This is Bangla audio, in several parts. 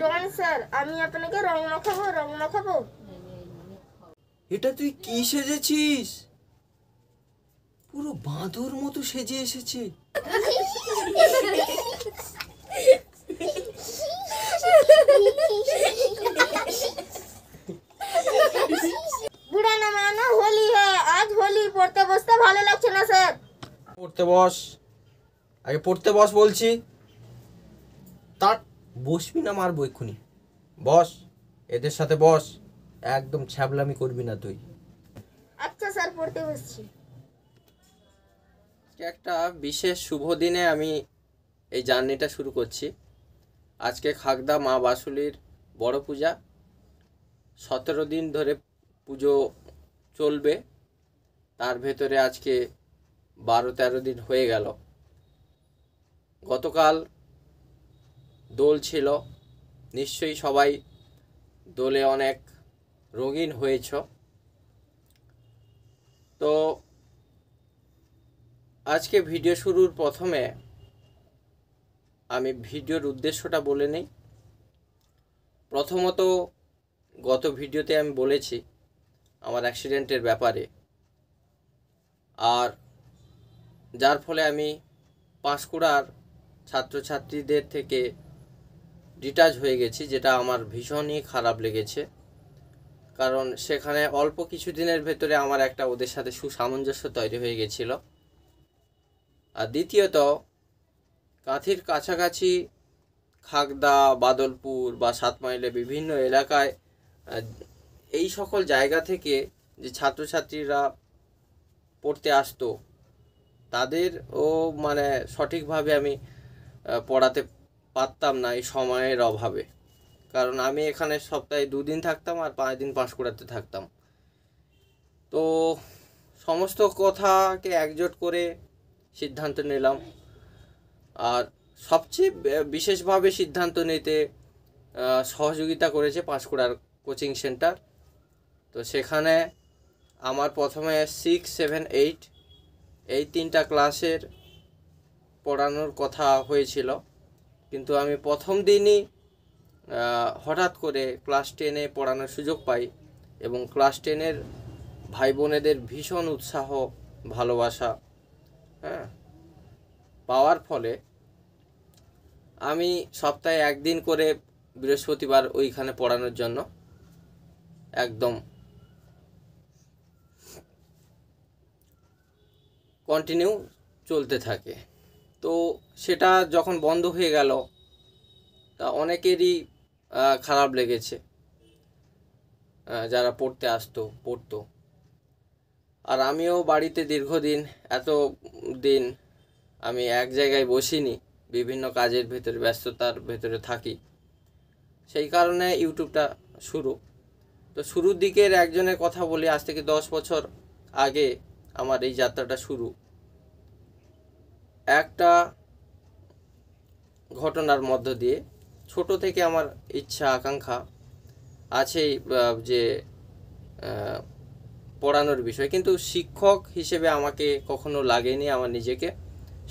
ডন স্যার, আমি আপনাকে রং মাখাবো। এটা তুই কি সেজেছিস? পুরো বাঁদর মতো সেজে এসেছে। বুড়া না মানা, হোলি হ্যাঁ, আজ হোলি, পড়তে বসতে ভালো লাগছে না স্যার। পড়তে বস, আগে পড়তে বস বলছি। তার বসবি না, মারবো এক্ষুনি। বস, এদের সাথে বস, একদম ছ্যাবলামি করবি না তুই। আচ্ছা স্যার, পড়তে বসছি। একটা বিশেষ শুভ দিনে আমি এই জার্নিটা শুরু করছি। আজকে খাগদা মা বাসুলির বড় পূজা, 17 দিন ধরে পুজো চলবে। তার ভেতরে আজকে 12-13 দিন হয়ে গেল। গতকাল দোল ছিল, নিশ্চয়ই সবাই দোলে অনেক রঙিন হয়েছ। তো আজকে ভিডিও শুরুর প্রথমে আমি ভিডিওর উদ্দেশ্যটা বলে নিই। প্রথমত, গত ভিডিওতে আমি বলেছি আমার অ্যাক্সিডেন্টের ব্যাপারে, আর যার ফলে আমি পাঁশকুড়ার ছাত্রছাত্রীদের থেকে ডিটাচ হয়ে গেছি, যেটা আমার ভীষণই খারাপ লেগেছে। কারণ সেখানে অল্প কিছু দিনের ভেতরে আমার একটা ওদের সাথে সুসামঞ্জস্য তৈরি হয়ে গেছিল। আর দ্বিতীয়ত, কাঁথির কাছাকাছি খাগদা, বাদলপুর বা 7 মাইলে বিভিন্ন এলাকায় এই সকল জায়গা থেকে যে ছাত্রছাত্রীরা পড়তে আসতো, তাদেরও মানে সঠিকভাবে আমি পড়াতে পারতাম না এই সময়ের অভাবে। কারণ আমি এখানে সপ্তাহে 2 দিন থাকতাম আর 5 দিন পাঁশকুড়াতে থাকতাম। তো সমস্ত কথাকে একজোট করে সিদ্ধান্ত নিলাম। আর সবচেয়ে বিশেষভাবে সিদ্ধান্ত নিতে সহযোগিতা করেছে পাঁশকুড়ার কোচিং সেন্টার। তো সেখানে আমার প্রথমে 6, 7, 8 এই 3টা ক্লাসের পড়ানোর কথা হয়েছিল, কিন্তু আমি প্রথম দিনই হঠাৎ করে ক্লাস 10-এ পড়ানোর সুযোগ পাই এবং ক্লাস 10-এর ভাই বোনেদের ভীষণ উৎসাহ, ভালোবাসা পাওয়ার ফলে আমি সপ্তাহে 1 দিন করে বৃহস্পতিবার ওইখানে পড়ানোর জন্য একদম কন্টিনিউ চলতে থাকে। তো সেটা যখন বন্ধ হয়ে গেল, তা অনেকেরই খারাপ লেগেছে, যারা পড়তো। আর আমিও বাড়িতে দীর্ঘদিন, এত দিন আমি এক জায়গায় বসিনি, বিভিন্ন কাজের ভেতরে, ব্যস্ততার ভেতরে থাকি। সেই কারণে ইউটিউবটা শুরু। তো শুরুর দিকের একজনের কথা বলি। আজ থেকে 10 বছর আগে আমার এই যাত্রাটা শুরু। একটা ঘটনার মধ্য দিয়ে, ছোট থেকে আমার ইচ্ছা আকাঙ্ক্ষা আছে যে পড়ানোর বিষয়, কিন্তু শিক্ষক হিসেবে আমাকে কখনো লাগেনি আমার নিজেকে।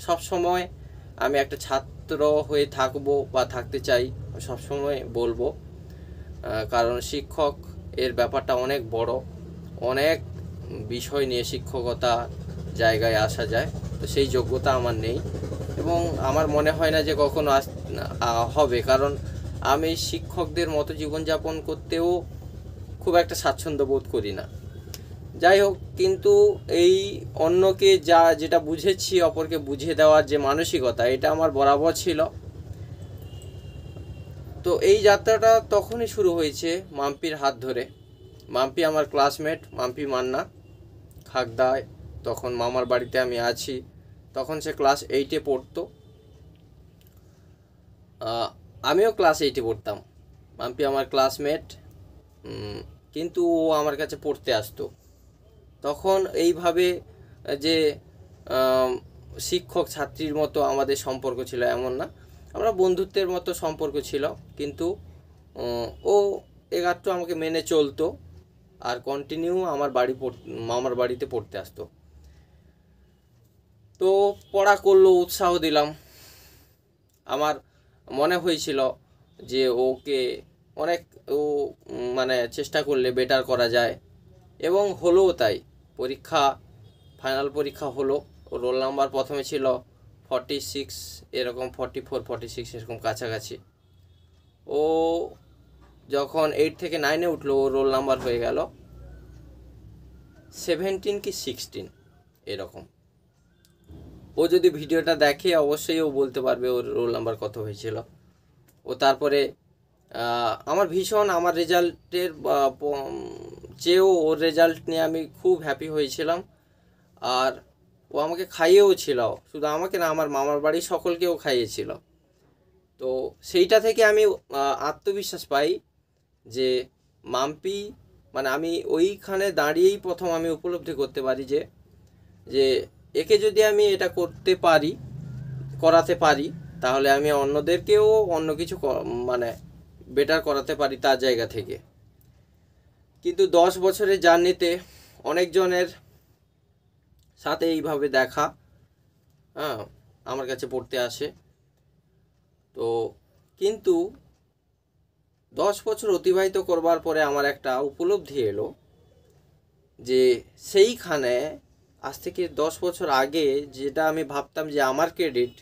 সব সময় আমি একটা ছাত্র হয়ে থাকবো বা থাকতে চাই, সবসময় বলবো। কারণ শিক্ষক এর ব্যাপারটা অনেক বড়, অনেক বিষয় নিয়ে শিক্ষকতা জায়গায় আসা যায়। তো সেই যোগ্যতা আমার নেই এবং আমার মনে হয় না যে কখনো হবে, কারণ আমি শিক্ষকদের মতো জীবনযাপন করতেও খুব একটা স্বাচ্ছন্দ্য বোধ করি না। যাই হোক, কিন্তু এই অন্যকে যেটা বুঝেছি, অপরকে বুঝিয়ে দেওয়ার যে মানসিকতা, এটা আমার বরাবর ছিল। তো এই যাত্রাটা তখনই শুরু হয়েছে মাম্পির হাত ধরে। মাম্পি আমার ক্লাসমেট, মাম্পি মান্না, খাগদায় তখন মামার বাড়িতে আমি আছি। তখন সে ক্লাস 8-এ পড়তো, আমিও ক্লাস 8-এ পড়তাম। মাম্পি আমার ক্লাসমেট, কিন্তু ও আমার কাছে পড়তে আসতো। তখন এইভাবে যে শিক্ষক ছাত্রীর মতো আমাদের সম্পর্ক ছিল এমন না, আমরা বন্ধুত্বের মতো সম্পর্ক ছিল। কিন্তু ও একটু আমাকে মেনে চলতো আর কন্টিনিউ মামার বাড়িতে পড়তে আসতো। তো পড়া করলো, উৎসাহ দিলাম। আমার মনে হয়েছিল যে ওকে অনেক ও মানে চেষ্টা করলে বেটার করা যায়, এবং হলোও তাই। পরীক্ষা, ফাইনাল পরীক্ষা হলো। ও রোল নাম্বার প্রথমে ছিল 46, এরকম 44 46 এরকম কাছাকাছি। ও যখন 8 থেকে 9-এ উঠলো, ও রোল নাম্বার হয়ে গেল 17 কি 16 এরকম। ও যদি ভিডিওটা দেখে অবশ্যই ও বলতে পারবে ওর রোল নাম্বার কত হয়েছিল। ও তারপরে আমার ভীষণ, আমার রেজাল্টের চেয়েও ওর রেজাল্ট নিয়ে আমি খুব হ্যাপি হয়েছিলাম। আর ও আমাকে খাইয়েও ছিল, শুধু আমাকে না, আমার মামার বাড়ির সকলকেও খাইয়েছিল। তো সেইটা থেকে আমি আত্মবিশ্বাস পাই যে মাম্পি, মানে আমি ওইখানে দাঁড়িয়েই প্রথম আমি উপলব্ধি করতে পারি যে একে যদি আমি এটা করাতে পারি, তাহলে আমি অন্যদেরকেও অন্য কিছু মানে বেটার করাতে পারি তার জায়গা থেকে। কিন্তু 10 বছরের জার্নিতে অনেকজনের সাথে এইভাবে দেখা আমার কাছে পড়তে আসে। তো কিন্তু 10 বছর অতিবাহিত করবার পরে আমার একটা উপলব্ধি এলো যে সেইখানে আজ থেকে 10 বছর আগে যেটা আমি ভাবতাম যে আমার ক্রেডিট,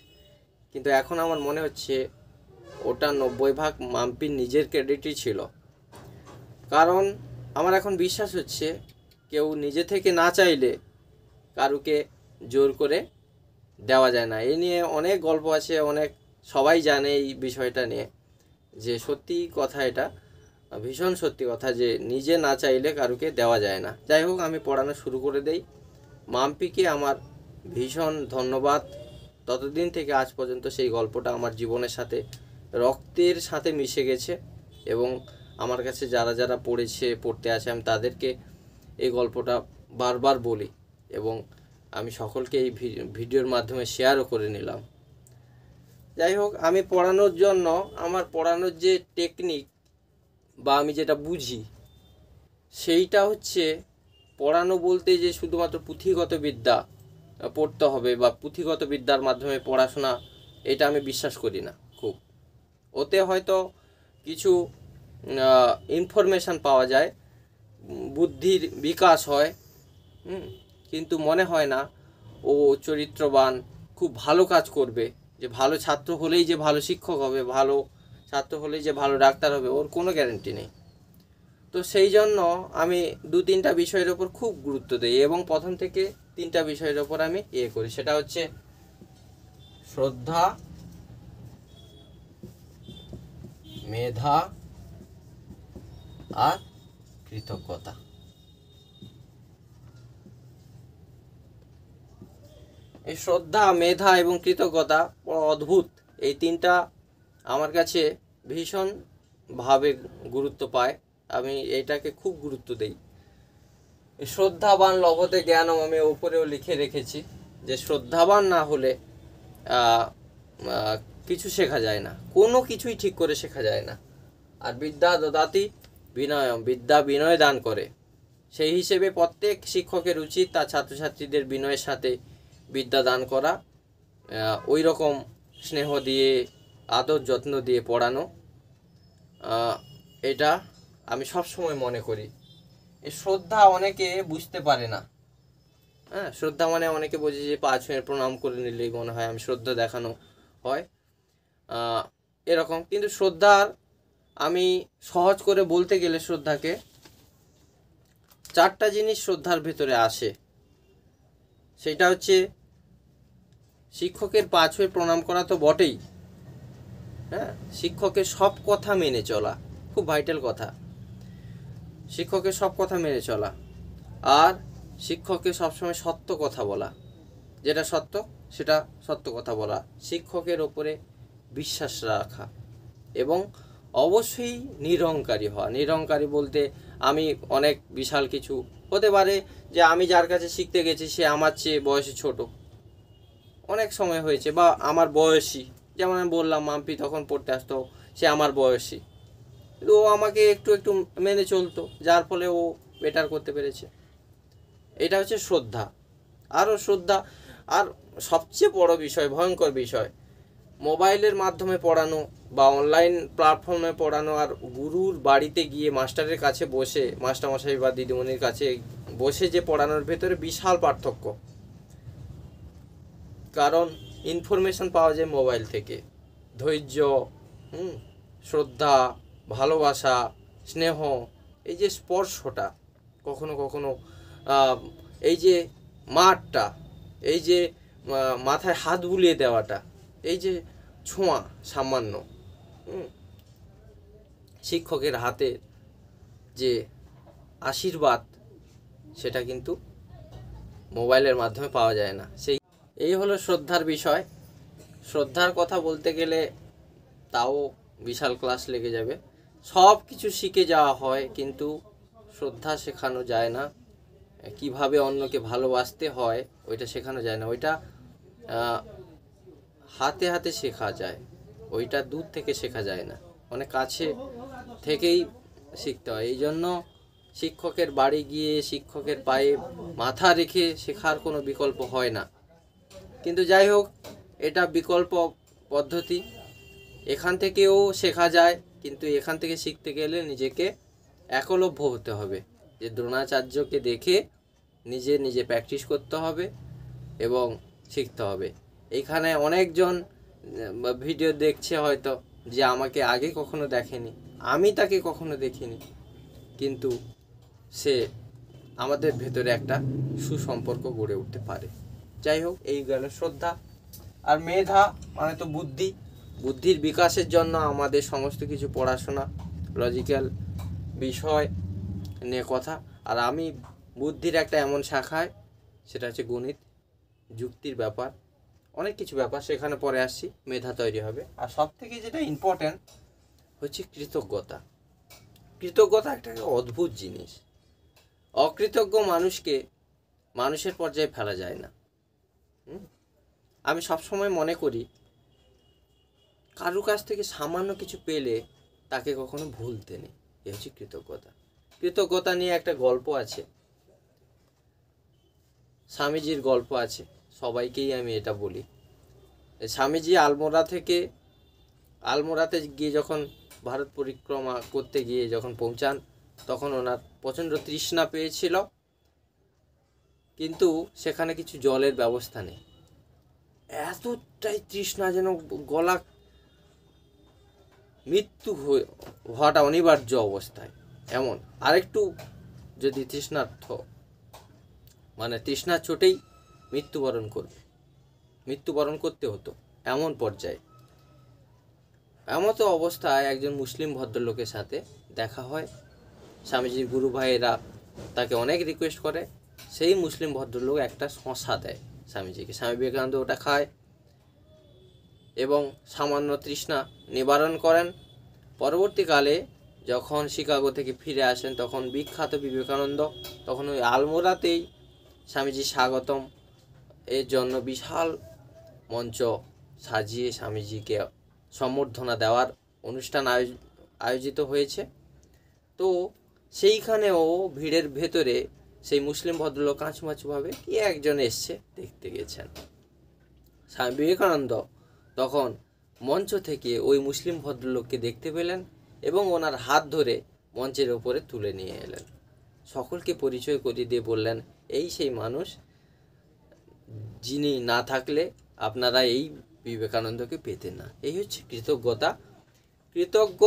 কিন্তু এখন আমার মনে হচ্ছে ওটা 90% মাম্পির নিজের ক্রেডিটই ছিল। কারণ আমার এখন বিশ্বাস হচ্ছে কেউ নিজে থেকে না চাইলে কারুকে জোর করে দেওয়া যায় না। এ নিয়ে অনেক গল্প আছে, অনেক সবাই জানে এই বিষয়টা নিয়ে, যে সত্যি কথা, এটা ভীষণ সত্যি কথা, যে নিজে না চাইলে কারুকে দেওয়া যায় না। যাই হোক, আমি পড়ানো শুরু করে দেই। মাম্পিকে আমার ভীষণ ধন্যবাদ। ততদিন থেকে আজ পর্যন্ত সেই গল্পটা আমার জীবনের সাথে, রক্তের সাথে মিশে গেছে, এবং আমার কাছে যারা যারা পড়তে আসে, আমি তাদেরকে এই গল্পটা বারবার বলি, এবং আমি সকলকে এই ভিডিওর মাধ্যমে শেয়ারও করে নিলাম। যাই হোক, আমি পড়ানোর জন্য, আমার পড়ানোর যে টেকনিক বা আমি যেটা বুঝি, সেইটা হচ্ছে পড়ানো বলতে যে শুধুমাত্র পুঁথিগত বিদ্যা পড়তে হবে বা পুঁথিগত বিদ্যার মাধ্যমে পড়াশোনা, এটা আমি বিশ্বাস করি না খুব। ওতে হয়তো কিছু ইনফরমেশান পাওয়া যায়, বুদ্ধির বিকাশ হয়, কিন্তু মনে হয় না ও চরিত্রবান, খুব ভালো কাজ করবে, যে ভালো ছাত্র হলেই যে ভালো শিক্ষক হবে, ভালো ছাত্র হলেই যে ভালো ডাক্তার হবে, ওর কোনো গ্যারান্টি নেই। তো সেই জন্য আমি 2-3টা বিষয়ের ওপর খুব গুরুত্ব দিই, এবং প্রথম থেকে 3টা বিষয়ের ওপর আমি করি। সেটা হচ্ছে শ্রদ্ধা, মেধা আর কৃতজ্ঞতা। এই শ্রদ্ধা, মেধা এবং কৃতজ্ঞতা অদ্ভুত, এই 3টা আমার কাছে ভীষণভাবে গুরুত্ব পায়। আমি এইটাকে খুব গুরুত্ব দিই। শ্রদ্ধাবান লভতে জ্ঞানম, আমি উপরেও লিখে রেখেছি যে শ্রদ্ধাবান না হলে কিছু শেখা যায় না, কোনো কিছুই ঠিক করে শেখা যায় না। আর বিদ্যা দদাতি বিনয়ম, বিদ্যা বিনয় দান করে। সেই হিসেবে প্রত্যেক শিক্ষকের উচিত তার ছাত্রছাত্রীদের বিনয়ের সাথে বিদ্যা দান করা, ওই রকম স্নেহ দিয়ে, আদর যত্ন দিয়ে পড়ানো। এটা আমি সবসময় মনে করি। এই শ্রদ্ধা অনেকে বুঝতে পারে না। শ্রদ্ধা মানে অনেকে বোঝে যে 5 মিনিট প্রণাম করে নিলেই মনে হয় আমি শ্রদ্ধা দেখানো হয়, এরকম। কিন্তু শ্রদ্ধার, আমি সহজ করে বলতে গেলে শ্রদ্ধাকে 4টা জিনিস শ্রদ্ধার ভেতরে আসে। সেটা হচ্ছে শিক্ষকের 5 মিনিট প্রণাম করা তো বটেই, শিক্ষকের সব কথা মেনে চলা, খুব ভাইটাল কথা। শিক্ষকের সব কথা মেনে চলা, আর শিক্ষককে সবসময় সত্য কথা বলা, যেটা সত্য সেটা সত্য কথা বলা, শিক্ষকের ওপরে বিশ্বাস রাখা, এবং অবশ্যই নিরহংকারী হওয়া। নিরহংকারী বলতে আমি অনেক বিশাল কিছু হতে পারে, যে আমি যার কাছে শিখতে গেছি সে আমার চেয়ে বয়সে ছোট, অনেক সময় হয়েছে, বা আমার বয়সী, যেমন আমি বললাম মাম্পি তখন পড়তে আসতো, সে আমার বয়সী, কিন্তু ও আমাকে একটু একটু মেনে চলতো, যার ফলে ও বেটার করতে পেরেছে। এটা হচ্ছে শ্রদ্ধা। আরও শ্রদ্ধা, আর সবচেয়ে বড় বিষয়, ভয়ঙ্কর বিষয়, মোবাইলের মাধ্যমে পড়ানো বা অনলাইন প্ল্যাটফর্মে পড়ানো আর গুরুর বাড়িতে গিয়ে মাস্টারের কাছে বসে, মাস্টারমশাই বা দিদিমণির কাছে বসে যে পড়ানোর ভেতরে বিশাল পার্থক্য। কারণ ইনফরমেশন পাওয়া যায় মোবাইল থেকে। ধৈর্য, শ্রদ্ধা, ভালোবাসা, স্নেহ, এই যে স্পর্শটা, কখনো কখনো এই যে মাঠটা, এই যে মাথায় হাত বুলিয়ে দেওয়াটা, এই যে ছোঁয়া সামান্য, শিক্ষকের হাতে যে আশীর্বাদ, সেটা কিন্তু মোবাইলের মাধ্যমে পাওয়া যায় না। এই হলো শ্রদ্ধার বিষয়। শ্রদ্ধার কথা বলতে গেলে তাও বিশাল ক্লাস লেগে যাবে। সব কিছু শিখে যাওয়া হয়, কিন্তু শ্রদ্ধা শেখানো যায় না। কিভাবে অন্যকে ভালোবাসতে হয় ওইটা শেখানো যায় না। ওইটা হাতে হাতে শেখা যায়, ওইটা দূর থেকে শেখা যায় না, অনেক কাছে থেকেই শিখতে হয়। এই জন্য শিক্ষকের বাড়ি গিয়ে শিক্ষকের পায়ে মাথা রেখে শেখার কোনো বিকল্প হয় না। কিন্তু যাই হোক, এটা বিকল্প পদ্ধতি, এখান থেকেও শেখা যায়। কিন্তু এখান থেকে শিখতে গেলে নিজেকে একলভ্য হতে হবে, যে দ্রোণাচার্যকে দেখে নিজে নিজে প্র্যাকটিস করতে হবে এবং শিখতে হবে। এইখানে অনেকজন ভিডিও দেখছে হয়তো, যে আমাকে আগে কখনো দেখেনি, আমি তাকে কখনো দেখিনি, কিন্তু সে আমাদের ভেতরে একটা সুসম্পর্ক গড়ে উঠতে পারে। যাই হোক, এই গেল শ্রদ্ধা। আর মেধা মানে তো বুদ্ধি, বুদ্ধির বিকাশের জন্য আমাদের সমস্ত কিছু পড়াশোনা, লজিক্যাল বিষয় নিয়ে কথা। আর আমি বুদ্ধির একটা এমন শাখায়, সেটা হচ্ছে গণিত, যুক্তির ব্যাপার, অনেক কিছু ব্যাপার, সেখানে পরে আসছি, মেধা তৈরি হবে। আর সব থেকে যেটা ইম্পর্ট্যান্ট হচ্ছে কৃতজ্ঞতা। কৃতজ্ঞতা একটা অদ্ভুত জিনিস। অকৃতজ্ঞ মানুষকে মানুষের পর্যায়ে ফেলা যায় না। আমি সবসময় মনে করি, কারুর কাছ থেকে সামান্য কিছু পেলে তাকে কখনো ভুলতে নেই। এ হচ্ছে কৃতজ্ঞতা। কৃতজ্ঞতা নিয়ে একটা গল্প আছে, স্বামীজির গল্প আছে, সবাইকেই আমি এটা বলি। স্বামীজি আলমোড়াতে গিয়ে যখন ভারত পরিক্রমা করতে গিয়ে যখন পৌঁছান, তখন ওনার প্রচণ্ড তৃষ্ণা পেয়েছিল, কিন্তু সেখানে কিছু জলের ব্যবস্থা নেই। এতটাই তৃষ্ণা যেন গলা, মৃত্যু হওয়াটা অনিবার্য অবস্থায়। এমন আরেকটু যদি তৃষ্ণার চোটেই মৃত্যুবরণ করতে হতো, এমন পর্যায়ে। এমতো অবস্থায় একজন মুসলিম ভদ্রলোকের সাথে দেখা হয়। স্বামীজির গুরু ভাইয়েরা তাকে অনেক রিকোয়েস্ট করে, সেই মুসলিম ভদ্রলোক একটা শশা দেয় স্বামীজিকে। স্বামী বিবেকানন্দ ওটা খায় এবং সামান্য তৃষ্ণা নিবারণ করেন। পরবর্তীকালে যখন শিকাগো থেকে ফিরে আসেন, তখন বিখ্যাত বিবেকানন্দ তখন ওই আলমোড়াতেই স্বামীজি স্বাগতম এর জন্য বিশাল মঞ্চ সাজিয়ে স্বামীজিকে সম্বর্ধনা দেওয়ার অনুষ্ঠান আয়োজিত হয়েছে। তো সেইখানেও ভিড়ের ভেতরে সেই মুসলিম ভদ্রলোক কাঁচুমাচুভাবে কি একজন এসছে, দেখতে গেছেন। স্বামী বিবেকানন্দ তখন মঞ্চ থেকে ওই মুসলিম ভদ্রলোককে দেখতে পেলেন এবং ওনার হাত ধরে মঞ্চের ওপরে তুলে নিয়ে এলেন। সকলকে পরিচয় করিয়ে দিয়ে বললেন, এই সেই মানুষ যিনি না থাকলে আপনারা এই বিবেকানন্দকে পেতেন না। এই হচ্ছে কৃতজ্ঞতা। কৃতজ্ঞ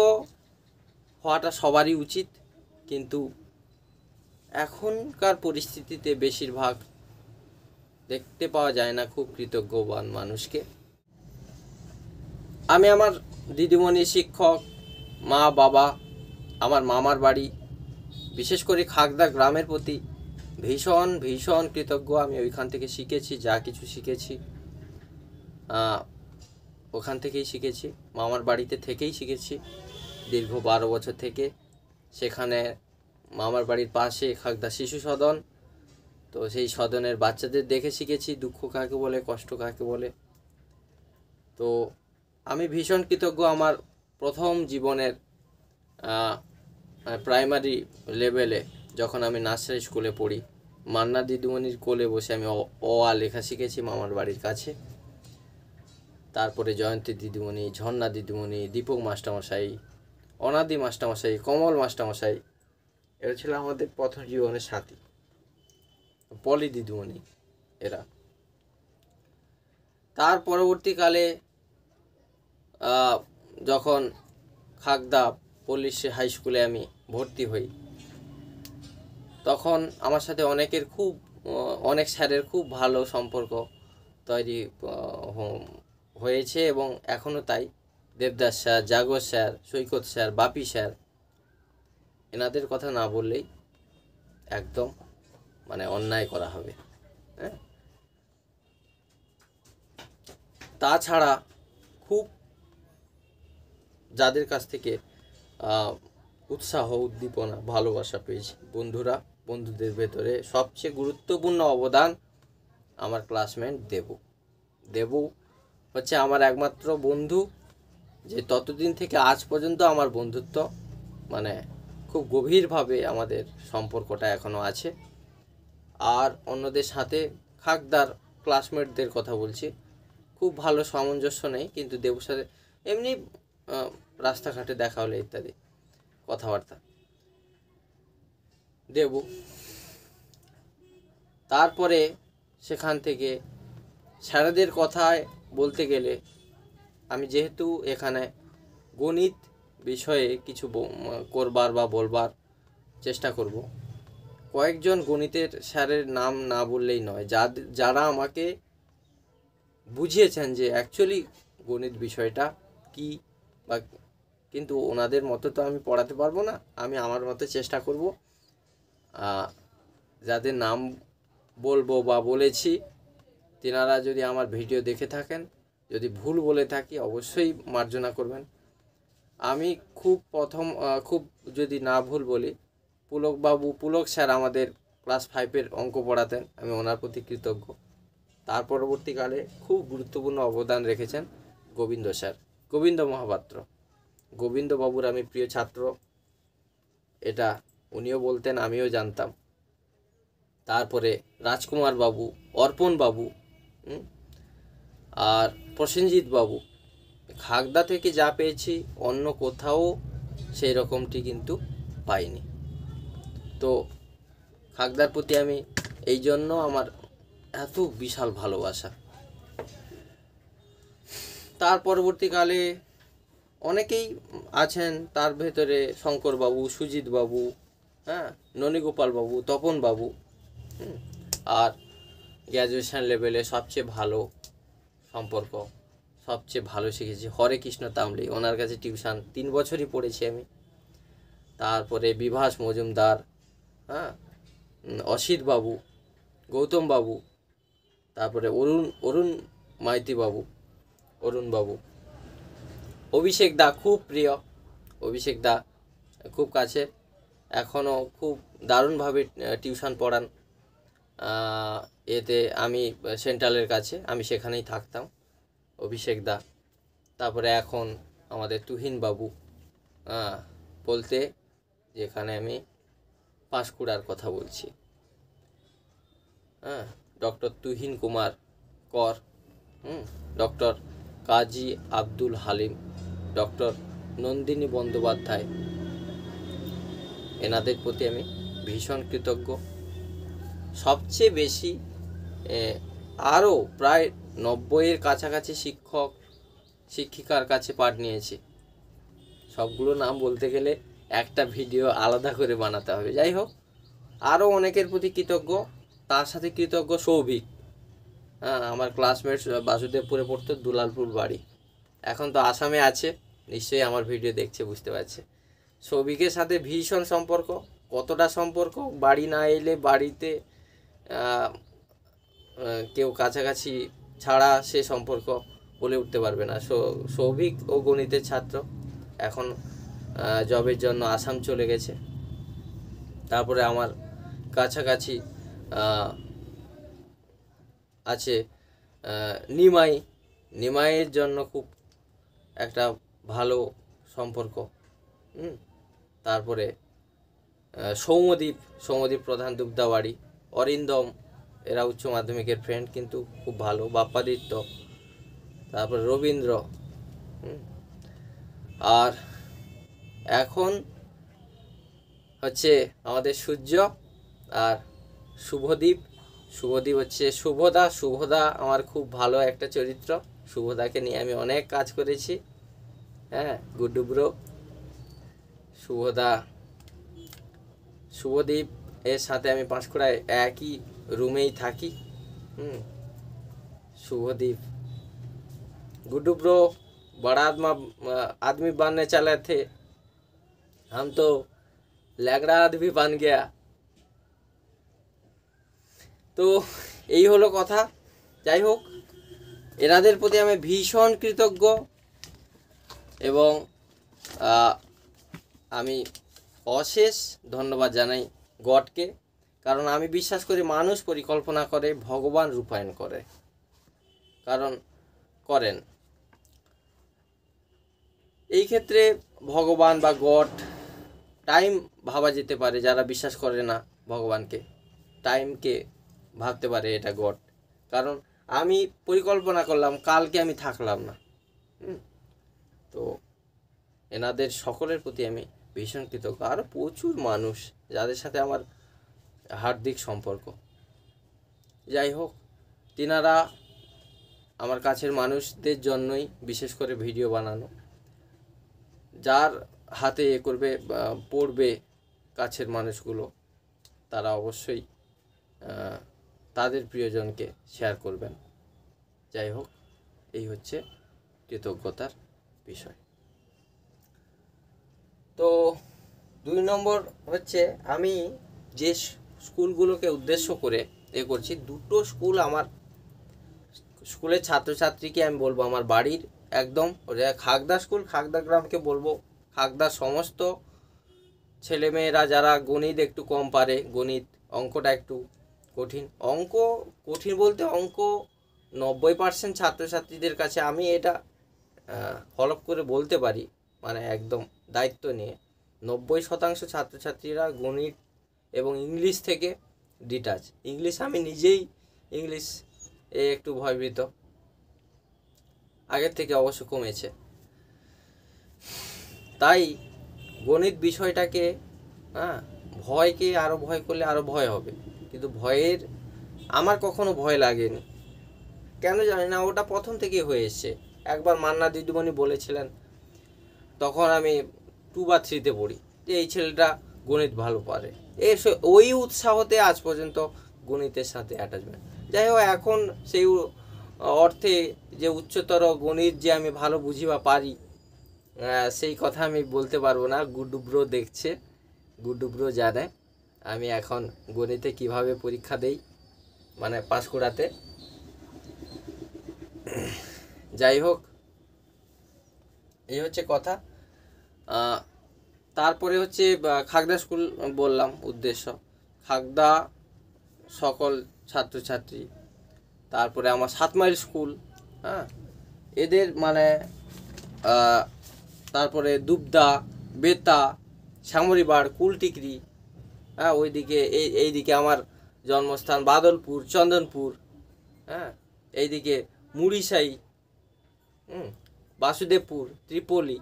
হওয়াটা সবারই উচিত, কিন্তু এখনকার পরিস্থিতিতে বেশিরভাগ দেখতে পাওয়া যায় না খুব কৃতজ্ঞবান মানুষকে। আমি আমার দিদিমণি, শিক্ষক, মা বাবা, আমার মামার বাড়ি, বিশেষ করে খাগদা গ্রামের প্রতি ভীষণ ভীষণ কৃতজ্ঞ। আমি ওইখান থেকে শিখেছি, যা কিছু শিখেছি ওখান থেকেই শিখেছি, মামার বাড়িতে থেকেই শিখেছি দীর্ঘ 12 বছর থেকে। সেখানে মামার বাড়ির পাশে খাগদা শিশু সদন, তো সেই সদনের বাচ্চাদের দেখে শিখেছি দুঃখ কাকে বলে, কষ্ট কাকে বলে। তো আমি ভীষণ কৃতজ্ঞ। আমার প্রথম জীবনের প্রাইমারি লেভেলে যখন আমি নার্সারি স্কুলে পড়ি, মান্না দিদিমণির কোলে বসে আমি অ আ লেখা শিখেছি মামার বাড়ির কাছে। তারপরে জয়ন্তী দিদিমণি, ঝর্ণা দিদিমণি, দীপক মাস্টারমশাই, অনাদি মাস্টারমশাই, কমল মাস্টারমশাই, এরা ছিল আমাদের প্রথম জীবনের সাথী। পলি দিদিমণি এরা। তার পরবর্তীকালে যখন খাগদা পুলিশ হাই স্কুলে আমি ভর্তি হই, তখন আমার সাথে অনেক স্যারের খুব ভালো সম্পর্ক তৈরি হয়েছে এবং এখনও তাই। দেবদাস স্যার, জাগর স্যার, সৈকত স্যার, বাপি স্যার, এনাদের কথা না বললেই একদম অন্যায় করা হবে। হ্যাঁ, তাছাড়া খুব যাদের কাছ থেকে উৎসাহ, উদ্দীপনা, ভালোবাসা পেয়েছি বন্ধুদের ভেতরে সবচেয়ে গুরুত্বপূর্ণ অবদান আমার ক্লাসমেট দেবু হচ্ছে আমার একমাত্র বন্ধু, যে ততদিন থেকে আজ পর্যন্ত আমার বন্ধুত্ব খুব গভীরভাবে আমাদের সম্পর্কটা এখনও আছে। আর অন্যদের সাথে খাগদার ক্লাসমেটদের কথা বলছি, খুব ভালো সামঞ্জস্য নেই, কিন্তু দেবুর সাথে এমনি রাস্তাঘাটে দেখা হলে ইত্যাদি কথাবার্তা। দেবু তারপরে সেখান থেকে স্যারেদের কথায় বলতে গেলে, আমি যেহেতু এখানে গণিত বিষয়ে কিছু করবার বা বলবার চেষ্টা করব, কয়েকজন গণিতের স্যারের নাম না বললেই নয়, যারা আমাকে বুঝিয়েছেন যে অ্যাকচুয়ালি গণিত বিষয়টা কি, বা কিন্তু ওনাদের মতো তো আমি পড়াতে পারবো না, আমি আমার মতো চেষ্টা করব। যাদের নাম বলবো বা বলেছি, তেনারা যদি আমার ভিডিও দেখে থাকেন, যদি ভুল বলে থাকি অবশ্যই মার্জনা করবেন। আমি খুব যদি না ভুল বলি, পুলক স্যার আমাদের ক্লাস 5-এর অঙ্ক পড়াতেন, আমি ওনার প্রতি কৃতজ্ঞ। তার পরবর্তীকালে খুব গুরুত্বপূর্ণ অবদান রেখেছেন গোবিন্দ মহাপাত্র। গোবিন্দবাবুর আমি প্রিয় ছাত্র, এটা উনিও বলতেন, আমিও জানতাম। তারপরে রাজকুমার বাবু, অর্পণ বাবু, আর প্রসেনজিৎ বাবু। খাগদা থেকে যা পেয়েছি অন্য কোথাও সেই রকমটি কিন্তু পাইনি। তো খাগদার প্রতি আমি এই জন্য আমার এত বিশাল ভালোবাসা। তার পরবর্তীকালে অনেকেই আছেন, তার ভেতরে শঙ্করবাবু, সুজিত বাবু, হ্যাঁ, ননীগোপাল বাবু, তপন বাবু। আর গ্র্যাজুয়েশন লেভেলে সবচেয়ে ভালো সম্পর্ক, সবচেয়ে ভালো শিখেছি হরে কৃষ্ণ তামলি, ওনার কাছে টিউশন 3 বছরই পড়েছি আমি। তারপরে বিভাস মজুমদার, হ্যাঁ, অসিত বাবু, গৌতম বাবু, তারপরে অরুণ মাইতি বাবু, অরুণ বাবু, অভিষেক দা খুব প্রিয়, অভিষেক দা খুব কাছে, এখনও খুব দারুণভাবে টিউশন পড়ান। এতে আমি সেন্ট্রালের কাছে, আমি সেখানেই থাকতাম, অভিষেক দা। তারপরে এখন আমাদের তুহিন বাবু, বলতে যেখানে আমি পাঁশকুড়ার কথা বলছি, ডক্টর তুহিন কুমার কর, ডক্টর কাজী আব্দুল হালিম, ডক্টর নন্দিনী বন্দ্যোপাধ্যায়, এনাদের প্রতি আমি ভীষণ কৃতজ্ঞ। সবচেয়ে বেশি আরও প্রায় 90-এর কাছাকাছি শিক্ষিকার কাছে পাঠ নিয়েছি। সবগুলো নাম বলতে গেলে একটা ভিডিও আলাদা করে বানাতে হবে। যাই হোক, আরও অনেকের প্রতি কৃতজ্ঞ। তার সাথে কৃতজ্ঞ সৌভিক, আমার ক্লাসমেট, বাসুদেবপুরে পড়তো, দুলালপুর বাড়ি, এখন তো আসামে আছে, নিশ্চয়ই আমার ভিডিও দেখছে, বুঝতে পারছে। সৌভিকের সাথে ভীষণ সম্পর্ক। কতটা সম্পর্ক, বাড়ি না এলে বাড়িতে কেউ কাছাকাছি ছাড়া সে সম্পর্ক বলে উঠতে পারবে না। সৌভিক ও গণিতের ছাত্র, এখন জবের জন্য আসাম চলে গেছে। তারপরে আমার কাছাকাছি আছে নিমাইয়ের জন্য খুব একটা ভালো সম্পর্ক। তারপরে সৌম্যদীপ প্রধান দুগ্ধাবাড়ি, অরিন্দম, এরা উচ্চ মাধ্যমিকের ফ্রেন্ড কিন্তু খুব ভালো, বাপ্পাদিত্য, তারপরে রবীন্দ্র, আর এখন হচ্ছে আমাদের সূর্য আর শুভদীপ। শুভদীপ হচ্ছে শুভদা। শুভদা আমার খুব ভালো একটা চরিত্র। শুভদাকে নিয়ে আমি অনেক কাজ করেছি। হ্যাঁ, গুড্ডু ব্রো, শুভদা, শুভদীপ এর সাথে আমি পাঁশকুড়ায় একই রুমেই থাকি। शुभदीप, गुड्डू ब्रो बड़ा आदमी बनने चले थे, हम तो लैगड़ा आदमी बन गया। तो এই হলো কথা। যাই হোক, এনাদের প্রতি আমি ভীষণ কৃতজ্ঞ এবং আমি অশেষ ধন্যবাদ জানাই গডকে। কারণ আমি বিশ্বাস করি মানুষ পরিকল্পনা করে, ভগবান রূপায়ণ করে, কারণ করেন। এই ক্ষেত্রে ভগবান বা গড টাইম ভাবা যেতে পারে, যারা বিশ্বাস করে না ভগবানকে, টাইমকে ভাবতে পারে এটা গড। কারণ আমি পরিকল্পনা করলাম, কালকে আমি থাকলাম না। তো এনাদের সকলের প্রতি আমি ভীষণ কৃতজ্ঞ। আরও প্রচুর মানুষ যাদের সাথে আমার হার্দিক সম্পর্ক। যাই হোক, তিনারা আমার কাছের মানুষদের জন্যই বিশেষ করে ভিডিও বানানো। যার হাতে এ করবে পড়বে কাছের মানুষগুলো, তারা অবশ্যই তাদের প্রিয়জনকে শেয়ার করবেন। যাই হোক, এই হচ্ছে কৃতজ্ঞতার বিষয়। তো 2 নম্বর হচ্ছে, আমি যে স্কুলগুলোকে উদ্দেশ্য করে এ করছি, দুটো স্কুল আমার স্কুলের ছাত্রছাত্রীকে আমি বলবো আমার বাড়ির একদম খাগদা স্কুল, খাগদা গ্রামকে বলবো, খাগদার সমস্ত ছেলেমেয়েরা যারা গণিত একটু কম পারে, গণিত অঙ্কটা একটু কঠিন, অঙ্ক কঠিন বলতে অঙ্ক 90% ছাত্রছাত্রীদের কাছে আমি এটা হলফ করে বলতে পারি, মানে একদম দায়িত্ব নিয়ে 90% ছাত্রছাত্রীরা গণিত এবং ইংলিশ থেকে ডিটাচ। ইংলিশ আমি নিজেই ইংলিশ একটু ভয়ভীত, আগের থেকে অবশ্য কমেছে। তাই গণিত বিষয়টাকে ভয়কে আরও ভয় করলে আরও ভয় হবে, কিন্তু ভয়ের আমার কখনো ভয় লাগেনি, কেন জানি না, ওটা প্রথম থেকে হয়ে এসছে। একবার মান্না দিদিমণি বলেছিলেন, তখন আমি 2 বা 3-তে পড়ি, যে এই ছেলেটা গণিত ভালো পারে। ওই উৎসাহতে আজ পর্যন্ত গণিতের সাথে অ্যাটাচমেন্ট। যাই হোক, এখন সেই অর্থে যে উচ্চতর গণিত যে আমি ভালো বুঝি বা পারি, সেই কথা আমি বলতে পারবো না। গুড্ডু ব্রো দেখছে, গুড্ডু ব্রো জানে আমি এখন গণিতে কিভাবে পরীক্ষা দেই, মানে পাঁশকুড়াতে। যাই হোক, এই হচ্ছে কথা। তারপরে হচ্ছে খাগদা স্কুল বললাম উদ্দেশ্য, খাগদা সকল ছাত্রছাত্রী। তারপরে আমার 7 মাইল স্কুল, এদের মানে তারপরে দুবদা, বেতা, শ্যামরিবাড়, কুলটিকরি, ওইদিকে এইদিকে আমার জন্মস্থান বাদলপুর, চন্দনপুর, এইদিকে মুড়িসাই, বাসুদেবপুর, ত্রিপলি,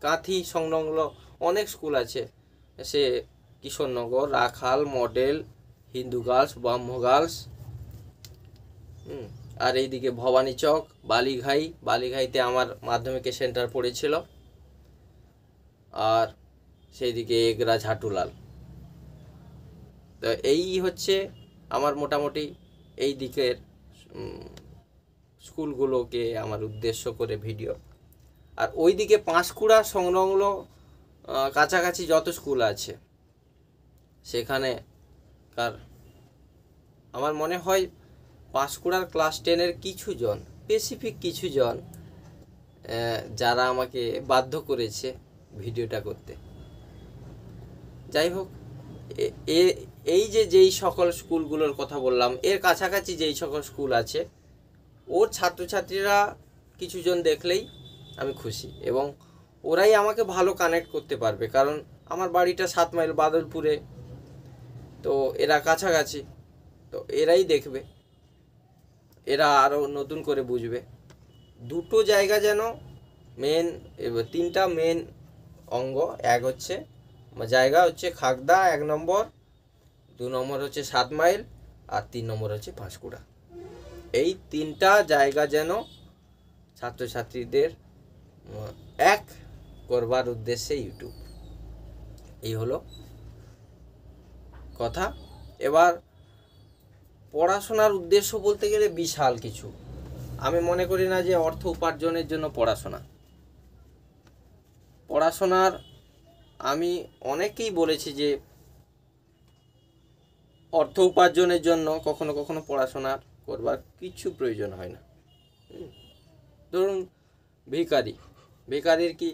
কাঁথি সংলগ্ন অনেক স্কুল আছে। সে কিশোরনগর, রাখাল, মডেল, হিন্দু গার্লস, ব্রাহ্ম গার্লস, আর এইদিকে ভবানী চক, বালিঘাই, বালিঘাইতে আমার মাধ্যমিকের সেন্টার পড়েছিল, আর সেইদিকে এগরা, ঝাটুলাল। তো এই হচ্ছে আমার মোটামুটি এই দিকের স্কুলগুলোকে আমার উদ্দেশ্য করে ভিডিও। আর ওইদিকে পাঁশকুড়া সংলগ্ন কাছাকাছি যত স্কুল আছে, সেখানে আমার মনে হয় পাঁশকুড়ার ক্লাস 10-এর কিছুজন, স্পেসিফিক কিছুজন, যারা আমাকে বাধ্য করেছে ভিডিওটা করতে। যাই হোক, এই যেই সকল স্কুলগুলোর কথা বললাম, এর কাছাকাছি যেই সকল স্কুল আছে, ওর ছাত্রছাত্রীরা কিছুজন দেখলেই আমি খুশি, এবং ওরাই আমাকে ভালো কানেক্ট করতে পারবে। কারণ আমার বাড়িটা 7 মাইল বাদলপুরে, তো এরা কাছাকাছি, তো এরাই দেখবে, এরা আরও নতুন করে বুঝবে। দুটো জায়গা যেন মেন, তিনটা মেন অঙ্গ, এক হচ্ছে জায়গা হচ্ছে খাগদা 1 নম্বর, 2 নম্বর হচ্ছে 7 মাইল, আর 3 নম্বর হচ্ছে পাঁশকুড়া। এই তিনটা জায়গা যেন ছাত্রছাত্রীদের এক করবার উদ্দেশ্যে ইউটিউব, এই হলো কথা। এবার পড়াশোনার উদ্দেশ্য বলতে গেলে বিশাল কিছু। আমি মনে করি না যে অর্থ উপার্জনের জন্য পড়াশোনার আমি অনেকেই বলেছি যে অর্থ উপার্জনের জন্য কখনো কখনো পড়াশোনার করবার কিছু প্রয়োজন হয় না। ধরুন ভিখারির কি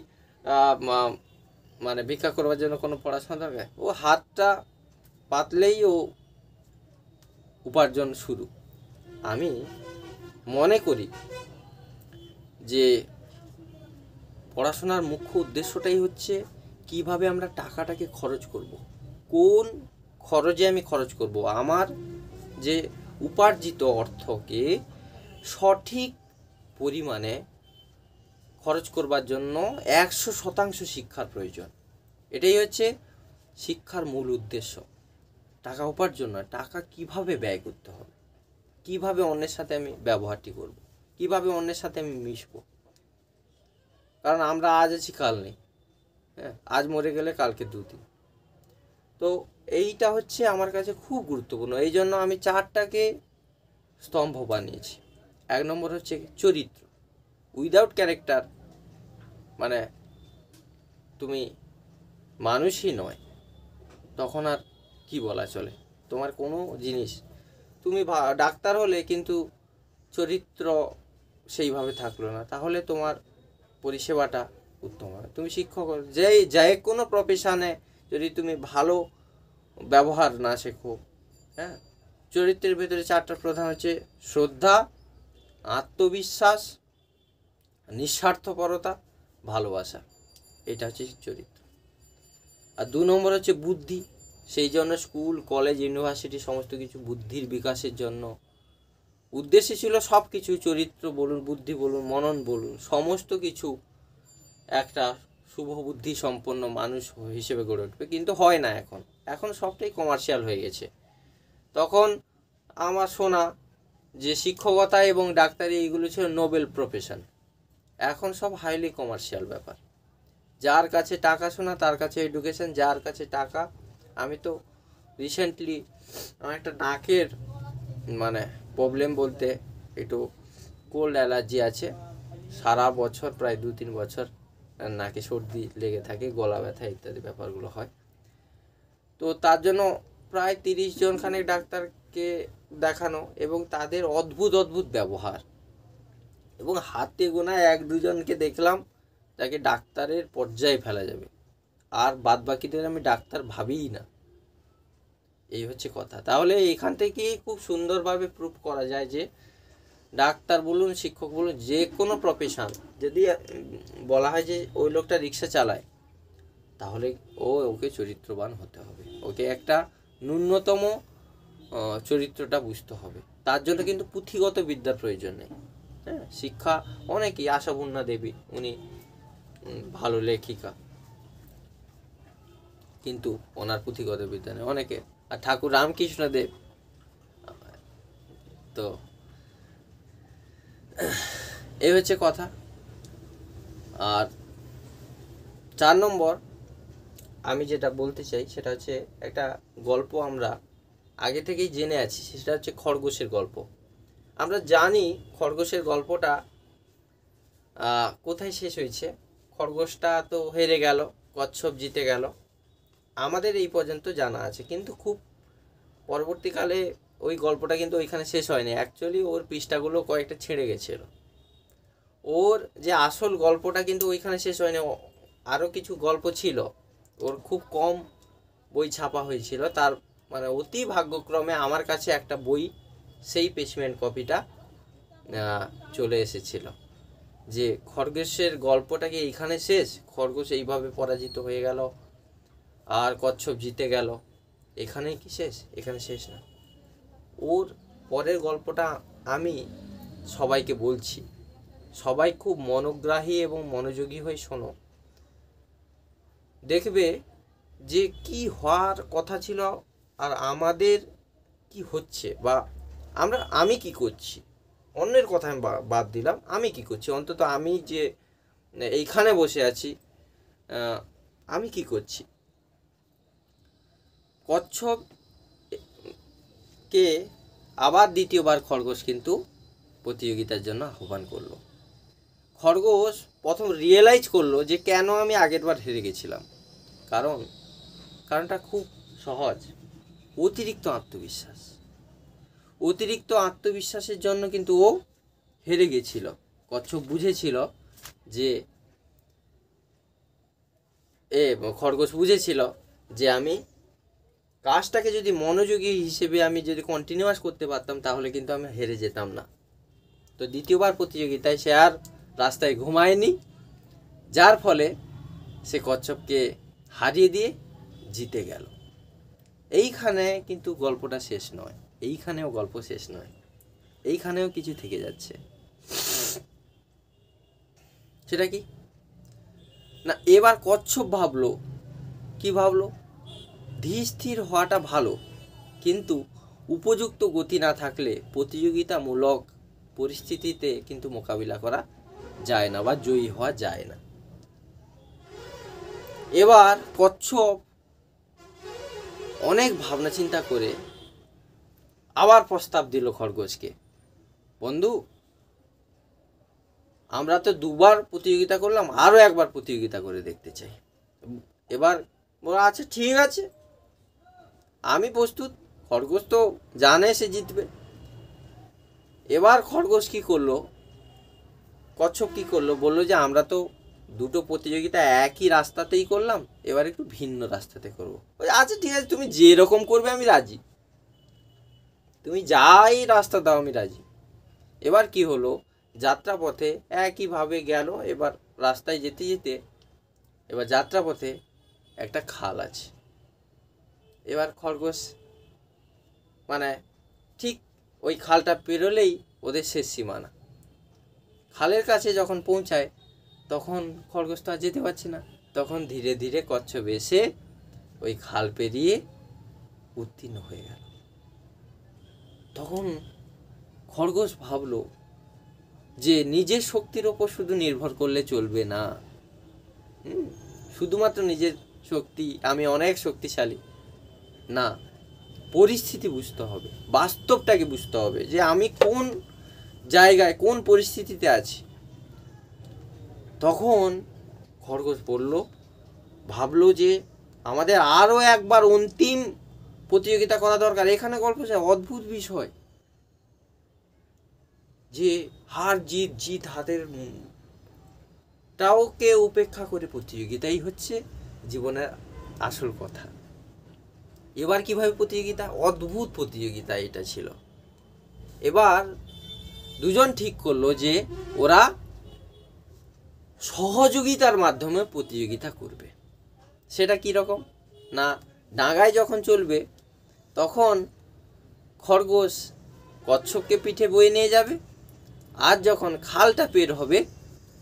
মানে ভিক্ষা করবার জন্য কোনো পড়াশোনা দরকার? ও হাতটা পাতলেই ও উপার্জন শুরু। আমি মনে করি যে পড়াশোনার মুখ্য উদ্দেশ্যটাই হচ্ছে কিভাবে আমরা টাকাটাকে খরচ করব, কোন খরচে আমি খরচ করব, আমার যে উপার্জিত অর্থকে সঠিক পরিমাণে খরচ করবার জন্য 100% শিক্ষার প্রয়োজন। এটাই হচ্ছে শিক্ষার মূল উদ্দেশ্য। টাকা উপার্জন নয়, টাকা কিভাবে ব্যয় করতে হবে, কিভাবে অন্যের সাথে আমি ব্যবহারটি করব, কিভাবে অন্যের সাথে আমি মিশবো। কারণ আমরা আজ আছি কাল নেই, হ্যাঁ, আজ মরে গেলে কালকে 2 দিন। তো এইটা হচ্ছে আমার কাছে খুব গুরুত্বপূর্ণ। এই জন্য আমি 4টাকে স্তম্ভ বানিয়েছি। 1 নম্বর হচ্ছে চরিত্র। উইদাউট ক্যারেক্টার মানে তুমি মানুষই নয়, তখন আর কি বলা চলে। তোমার কোনো জিনিস, তুমি ডাক্তার হলে কিন্তু চরিত্র সেইভাবে থাকলো না, তাহলে তোমার পরিষেবাটা উত্তম হবে। তুমি শিক্ষক, যে কোনো প্রফেশনে যদি তুমি ভালো ব্যবহার না শেখো, হ্যাঁ, চরিত্রের ভেতরে 4টা প্রধান হচ্ছে শ্রদ্ধা, আত্মবিশ্বাস, নিঃস্বার্থপরতা, ভালোবাসা। এটা হচ্ছে চরিত্র। আর 2 নম্বর হচ্ছে বুদ্ধি। সেই জন্য স্কুল, কলেজ, ইউনিভার্সিটি সমস্ত কিছু বুদ্ধির বিকাশের জন্য উদ্দেশ্য ছিল। সব কিছু, চরিত্র বলুন, বুদ্ধি বলুন, মনন বলুন, সমস্ত কিছু একটা শুভ বুদ্ধি সম্পন্ন মানুষ হিসেবে গড়ে উঠবে। কিন্তু হয় না এখন সবটাই কমার্শিয়াল হয়ে গেছে। তখন আমার শোনা যে শিক্ষকতা এবং ডাক্তারি এইগুলো ছিল নোবেল প্রফেশন, এখন সব হাইলি কমার্শিয়াল ব্যাপার। যার কাছে টাকা শোনা তার কাছে এডুকেশন, যার কাছে টাকা। আমি তো রিসেন্টলি আমার একটা নাকের মানে প্রবলেম বলতে একটু কোল্ড অ্যালার্জি আছে, সারা বছর প্রায় 2-3 বছর নাকে সর্দি লেগে থাকে, গলা ব্যথা ইত্যাদি ব্যাপারগুলো হয়। তো তার জন্য প্রায় 30 জন খানেক ডাক্তারকে দেখানো, এবং তাদের অদ্ভুত ব্যবহার, এবং হাতে গোনা 1-2 জনকে দেখলাম তাকে ডাক্তারের পর্যায়ে ফেলা যাবে, আর বাদ বাকিদের আমি ডাক্তার ভাবিই না। এই হচ্ছে কথা। তাহলে এখান থেকে খুব সুন্দরভাবে প্রুভ করা যায় যে ডাক্তার বলুন, শিক্ষক বলুন, যে কোনো প্রফেশন যদি বলা হয় যে ওই লোকটা রিক্সা চালায়, তাহলে ওকে চরিত্রবান হতে হবে, ওকে একটা ন্যূনতম চরিত্রটা বুঝতে হবে। তার জন্য কিন্তু পুঁথিগত বিদ্যার প্রয়োজন নেই। হ্যাঁ, শিক্ষা অনেকেই, আশাপূর্ণা দেবী উনি ভালো লেখিকা, কিন্তু ওনার পুঁথিগত বিদ্যা নেই অনেকে। আর ঠাকুর রামকৃষ্ণ দেব, তো এই হচ্ছে কথা। আর 4 নম্বর আমি যেটা বলতে চাই সেটা হচ্ছে একটা গল্প আমরা আগে থেকেই জেনে আছি, সেটা হচ্ছে খরগোশের গল্প। আমরা জানি খরগোশের গল্পটা কোথায় শেষ হয়েছে। খরগোশটা তো হেরে গেল, কচ্ছপ জিতে গেল, আমাদের এই পর্যন্ত জানা আছে। কিন্তু খুব পরবর্তীকালে ওই গল্পটা কিন্তু ওইখানে শেষ হয়নি। অ্যাকচুয়ালি ওর পৃষ্ঠাগুলো কয়েকটা ছেড়ে গেছিলো। ওর যে আসল গল্পটা কিন্তু ওইখানে শেষ হয়নি, আরও কিছু গল্প ছিল। ওর খুব কম বই ছাপা হয়েছিল, তার মানে অতি ভাগ্যক্রমে আমার কাছে একটা বই, সেই পেসমেন্ট কপিটা চলে এসেছিল, যে খরগোশের গল্পটা কি এইখানে শেষ, খরগোশ এইভাবে পরাজিত হয়ে গেল আর কচ্ছপ জিতে গেল, এখানেই কি শেষ? এখানে শেষ না। ওর পরের গল্পটা আমি সবাইকে বলছি, সবাই খুব মনোগ্রাহী এবং মনোযোগী হয়ে শোনো। দেখবে যে কি হওয়ার কথা ছিল আর আমাদের কি হচ্ছে, বা আমি কি করছি, অন্যের কথা আমি বাদ দিলাম, আমি কি করছি, অন্তত আমি যে এইখানে বসে আছি আমি কি করছি। কচ্ছপকে আবার দ্বিতীয়বার খরগোশ কিন্তু প্রতিযোগিতার জন্য আহ্বান করলো। খরগোশ প্রথম রিয়েলাইজ করলো যে কেন আমি আগেরবার হেরে গেছিলাম। কারণটা খুব সহজ, অতিরিক্ত আত্মবিশ্বাসের জন্য কিন্তু ও হেরে গেছিল। কচ্ছপ বুঝেছিল যে খরগোশ বুঝেছিল যে আমি কাজটাকে যদি মনোযোগী হিসেবে আমি যদি কন্টিনিউয়াস করতে পারতাম তাহলে কিন্তু আমি হেরে যেতাম না। তো দ্বিতীয়বার প্রতিযোগিতায় সে আর রাস্তায় ঘুমায়নি, যার ফলে সে কচ্ছপকে হারিয়ে দিয়ে জিতে গেল। এইখানে কিন্তু গল্পটা শেষ নয়, এইখানেও গল্প শেষ নয়, এইখানেও কিছু থেকে যাচ্ছে। সেটা কি না, এবার কচ্ছপ ভাবলো, কি ভাবলো, ধীর স্থির হওয়াটা ভালো, কিন্তু উপযুক্ত গতি না থাকলে প্রতিযোগিতামূলক পরিস্থিতিতে কিন্তু মোকাবিলা করা যায় না বা জয়ী হওয়া যায় না। এবার কচ্ছপ অনেক ভাবনা চিন্তা করে আবার প্রস্তাব দিল খরগোশকে, বন্ধু আমরা তো দুবার প্রতিযোগিতা করলাম, আরও একবার প্রতিযোগিতা করে দেখতে চাই। এবার বলো আচ্ছা ঠিক আছে, আমি প্রস্তুত। খরগোশ তো জানে সে জিতবে। এবার খরগোশ কি করলো, কচ্ছপ কি করলো, বললো যে আমরা তো দুটো প্রতিযোগিতা একই রাস্তাতেই করলাম, এবার একটু ভিন্ন রাস্তাতে করবো। আচ্ছা ঠিক আছে, তুমি যেরকম করবে আমি রাজি, তুমি যাই রাস্তা দাও আমি রাজি। এবার কি হলো, যাত্রাপথে একইভাবে গেল। এবার রাস্তায় যেতে যেতে এবার যাত্রাপথে একটা খাল আছে। এবার খরগোশ ঠিক ওই খালটা পেরোলেই ওদের শেষ সীমানা। খালের কাছে যখন পৌঁছায় তখন খরগোশ তো আর যেতে পারছে না, তখন ধীরে ধীরে কচ্ছপ এসে ওই খাল পেরিয়ে উত্তীর্ণ হয়ে গেল। তখন খরগোশ ভাবলো যে নিজের শক্তির ওপর শুধু নির্ভর করলে চলবে না, শুধুমাত্র নিজের শক্তি, আমি অনেক শক্তিশালী না, পরিস্থিতি বুঝতে হবে, বাস্তবটাকে বুঝতে হবে যে আমি কোন জায়গায় কোন পরিস্থিতিতে আছি। তখন খরগোশ ভাবলো যে আমাদের আরও একবার অন্তিম প্রতিযোগিতা করা দরকার। এখানে গল্প অদ্ভুত বিষয় যে হার জিত হাতের টাওকে উপেক্ষা করে প্রতিযোগিতাই হচ্ছে জীবনের আসল কথা। এবার কিভাবে প্রতিযোগিতা, অদ্ভুত প্রতিযোগিতা এটা ছিল। এবার দুজন ঠিক করলো যে ওরা সহযোগিতার মাধ্যমে প্রতিযোগিতা করবে। সেটা কি রকম না, ডাঙায় যখন চলবে তখন খরগোশ কচ্ছপকে পিঠে বয়ে নিয়ে যাবে, আর যখন খালটা পের হবে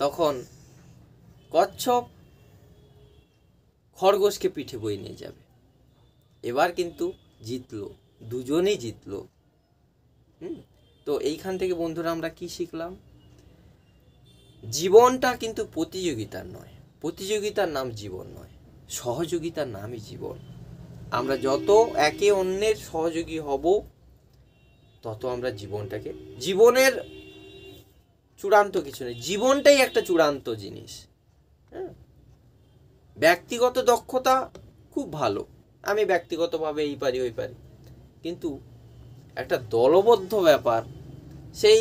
তখন কচ্ছপ খরগোশকে পিঠে বয়ে নিয়ে যাবে। এবার কিন্তু জিতলো, দুজনেই জিতলো। তো এইখান থেকে বন্ধুরা আমরা কি শিখলাম, জীবনটা কিন্তু প্রতিযোগিতার নয়, প্রতিযোগিতার নাম জীবন নয়, সহযোগিতার নামই জীবন। আমরা যত একে অন্যের সহযোগী হব তত আমরা জীবনের চূড়ান্ত কিছু নেই, জীবনটাই একটা চূড়ান্ত জিনিস। ব্যক্তিগত দক্ষতা খুব ভালো, আমি ব্যক্তিগতভাবে এই পারি ওই পারি, কিন্তু একটা দলবদ্ধ ব্যাপার, সেই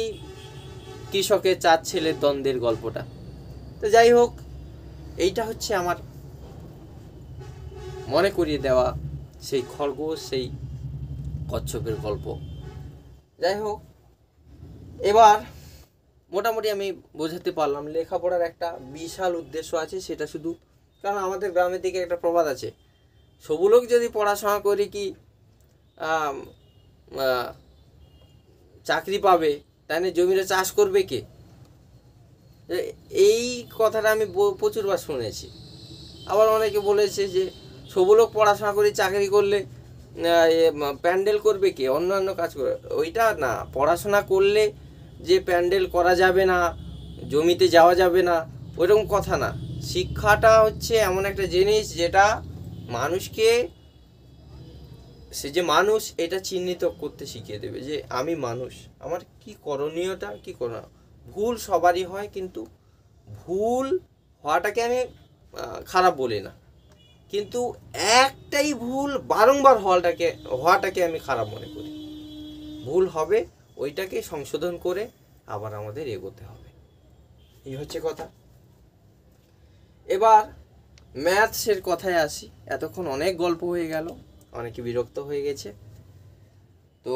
কৃষকের 4 ছেলের দ্বন্দ্বের গল্পটা। তো যাই হোক, এইটা হচ্ছে আমার মনে করিয়ে দেওয়া সেই খরগোশ সেই কচ্ছপের গল্প। যাই হোক, এবার মোটামুটি আমি বোঝাতে পারলাম লেখাপড়ার একটা বিশাল উদ্দেশ্য আছে। সেটা শুধু কারণ আমাদের গ্রামের দিকে একটা প্রবাদ আছে, সবু লোক যদি পড়াশোনা করে কি চাকরি পাবে, তাই জমিটা চাষ করবে কে? এই কথাটা আমি প্রচুরবার শুনেছি। আবার অনেকে বলেছে যে সবু লোক পড়াশোনা করে চাকরি করলে প্যান্ডেল করবে কি, অন্যান্য কাজ করে। ওইটা না, পড়াশোনা করলে যে প্যান্ডেল করা যাবে না, জমিতে যাওয়া যাবে না, ওইরকম কথা না। শিক্ষাটা হচ্ছে এমন একটা জিনিস যেটা মানুষকে, সে যে মানুষ এটা চিহ্নিত করতে শিখিয়ে দেবে যে আমি মানুষ, আমার কি করণীয়টা কি করোনা। ভুল সবারই হয়, কিন্তু ভুল হওয়াটাকে আমি খারাপ বলি না, কিন্তু একটাই ভুল বারংবার হওয়াটাকে আমি খারাপ মনে করি। ভুল হবে, ওইটাকে সংশোধন করে আবার আমাদের এগোতে হবে, এই হচ্ছে কথা। এবার ম্যাথসের কথায় আসি। এতক্ষণ অনেক গল্প হয়ে গেল, অনেকে বিরক্ত হয়ে গেছে। তো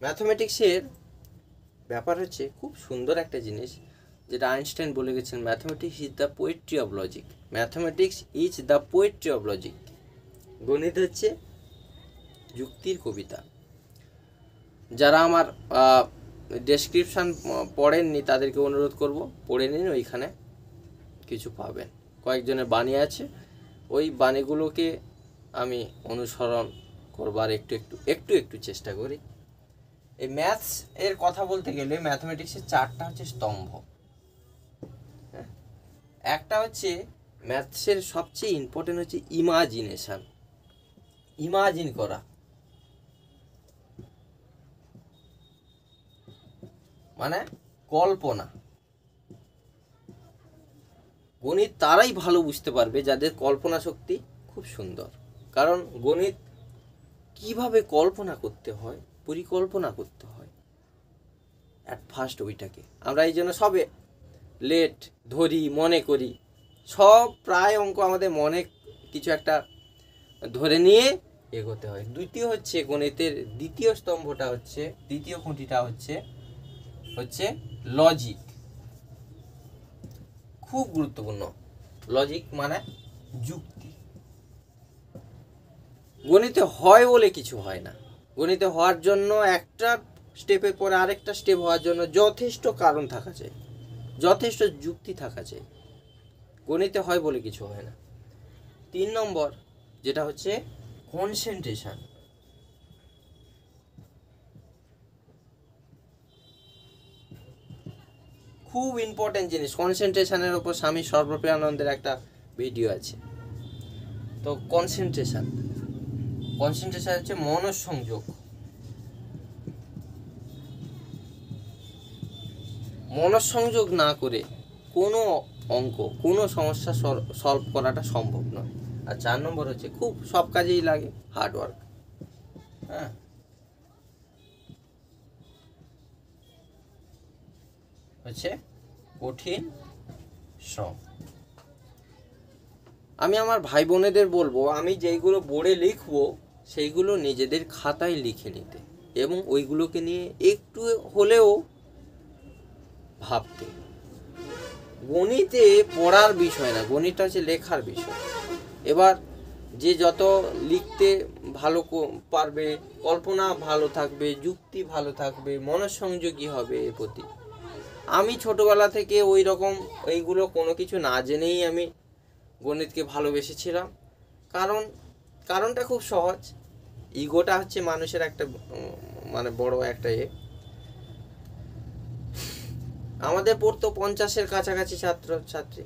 ম্যাথমেটিক্সের ব্যাপার হচ্ছে খুব সুন্দর একটা জিনিস, যেটা আইনস্টাইন বলে গেছেন, mathematics is the poetry of logic. Mathematics is the poetry of logic. গণিত হচ্ছে যুক্তির কবিতা। যারা আমার ডেসক্রিপশান পড়েননি তাদেরকে অনুরোধ করব, পড়ে নিন, ওইখানে কিছু পাবেন। কয়েকজনের বাণী আছে, ওই বাণীগুলোকে আমি অনুসরণ করবার একটু চেষ্টা করি। এই ম্যাথস এর কথা বলতে গেলে ম্যাথমেটিক্সের 4টা হচ্ছে স্তম্ভ। একটা হচ্ছে ম্যাথসের সবচেয়ে ইম্পর্টেন্ট হচ্ছে ইমাজিনেশন, ইমাজিন করা। মানে কল্পনা। গণিত তারাই ভালো বুঝতে পারবে যাদের কল্পনা শক্তি খুব সুন্দর। কারণ গণিত কিভাবে কল্পনা করতে হয়, পরিকল্পনা করতে হয় অ্যাট ফার্স্ট, ওইটাকে আমরা এই জন্য সবে লেট ধরি, মনে করি। সব প্রায় অঙ্ক আমাদের মনে কিছু একটা ধরে নিয়ে এগোতে হয়। দ্বিতীয় হচ্ছে গণিতের দ্বিতীয় স্তম্ভটা হচ্ছে, দ্বিতীয় খুঁটিটা হচ্ছে লজিক। খুব গুরুত্বপূর্ণ। লজিক মানে যুক্তি। গণিতে হয় বলে কিছু হয় না। গণিতে হওয়ার জন্য একটা স্টেপের পরে আরেকটা স্টেপ হওয়ার জন্য যথেষ্ট কারণ থাকা চাই, যথেষ্ট যুক্তি থাকা চাই। গণিতে হয় বলে কিছু হয় না। 3 নম্বর যেটা হচ্ছে কনসেন্ট্রেশন। খুব ইম্পর্টেন্ট জিনিস। কনসেন্ট্রেশনের ওপর স্বামী সর্বপ্রিয়ানন্দের একটা ভিডিও আছে। তো কনসেন্ট্রেশন হচ্ছে মনঃসংযোগ। মনঃসংযোগ না করে কোনো অঙ্ক, কোনো সমস্যা সলভ করাটা সম্ভব নয়। আর 4 নম্বর হচ্ছে খুব সব কাজেই লাগে হার্ডওয়ার্ক। হ্যাঁ, হচ্ছে কঠিন শ্রম। আমি আমার ভাই বোনেদের বলবো, আমি যেইগুলো বোর্ডে লিখবো সেইগুলো নিজেদের খাতায় লিখে নিতে, এবং ওইগুলোকে নিয়ে একটু হলেও ভাবতে। গণিতে পড়ার বিষয় না, গণিতটা হচ্ছে লেখার বিষয়। এবার যে যত লিখতে ভালো পারবে, কল্পনা ভালো থাকবে, যুক্তি ভালো থাকবে, মনঃসংযোগী হবে এর প্রতি। আমি ছোটবেলা থেকে ওই রকম এইগুলো কোনো কিছু না জেনেই আমি গণিতকে ভালোবেসেছিলাম। কারণটা খুব সহজ। ইগোটা হচ্ছে মানুষের একটা মানে বড় একটা আমাদের পড়তো 50-এর কাছাকাছি ছাত্রছাত্রী,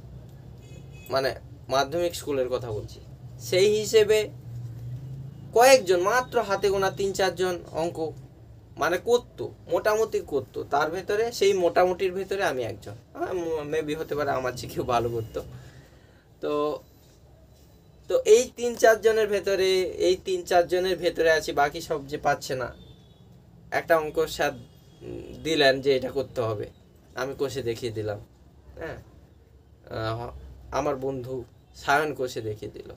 মানে মাধ্যমিক স্কুলের কথা বলছি। সেই হিসেবে কয়েকজন, মাত্র হাতে গোনা 3-4 জন অঙ্ক মানে করতো, মোটামুটি করতো। তার ভেতরে, সেই মোটামুটির ভেতরে আমি একজন, মেবি হতে পারে আমার চেয়ে কেউ ভালো করতো। তো এই 3-4 জনের ভেতরে আছি। বাকি সব যে পাচ্ছে না, একটা অঙ্ক স্যার দিলেন যে এটা করতে হবে, আমি কষে দেখিয়ে দিলাম। হ্যাঁ, আমার বন্ধু সায়ন কষে দেখিয়ে দিল,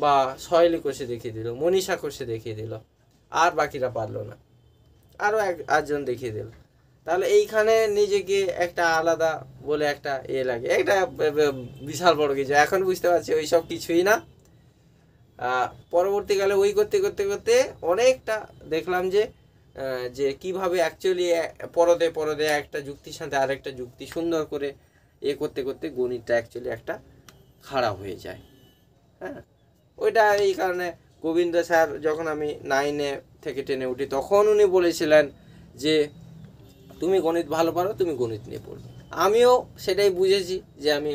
বা সহেলি কষে দেখিয়ে দিল, মনীষা কষে দেখিয়ে দিল, আর বাকিরা পারলো না, আরও একজন দেখিয়ে দিল। তাহলে এইখানে নিজেকে একটা আলাদা বলে একটা লাগে, একটা বিশাল বড় কিছু। এখন বুঝতে পারছি ওই সব কিছুই না। পরবর্তীকালে ওই করতে করতে করতে অনেকটা দেখলাম যে যে কিভাবে অ্যাকচুয়ালি পরদে পরদে একটা যুক্তির সাথে আরেকটা যুক্তি সুন্দর করে করতে করতে গণিতটা অ্যাকচুয়ালি একটা খারাপ হয়ে যায়। হ্যাঁ, ওইটা এই কারণে গোবিন্দ স্যার যখন আমি 9 থেকে 10 উঠি তখন উনি বলেছিলেন যে তুমি গণিত ভালো পারো, তুমি গণিত নিয়ে পড়বে। আমিও সেটাই বুঝেছি যে আমি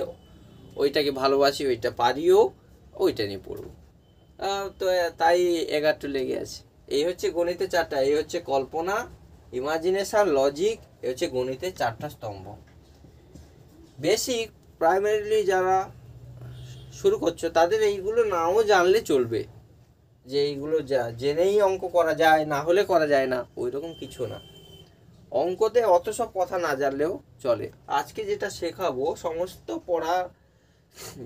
ওইটাকে ভালোবাসি, ওইটা পারিও, ওইটা নিয়ে পড়বো। তো তাই 11 লেগে আছে। এই হচ্ছে গণিতের 4টা, এই হচ্ছে কল্পনা, ইমাজিনেশন, লজিক, এই হচ্ছে গণিতের 4টা স্তম্ভ। বেসিক প্রাইমারিলি যারা শুরু করছো তাদের এইগুলো নাও জানলে চলবে, যে এইগুলো জেনেই অঙ্ক করা যায়, না হলে করা যায় না, ওই রকম কিছু না। অঙ্কতে অত সব কথা না জানলেও চলে। আজকে যেটা শেখাবো সমস্ত পড়ার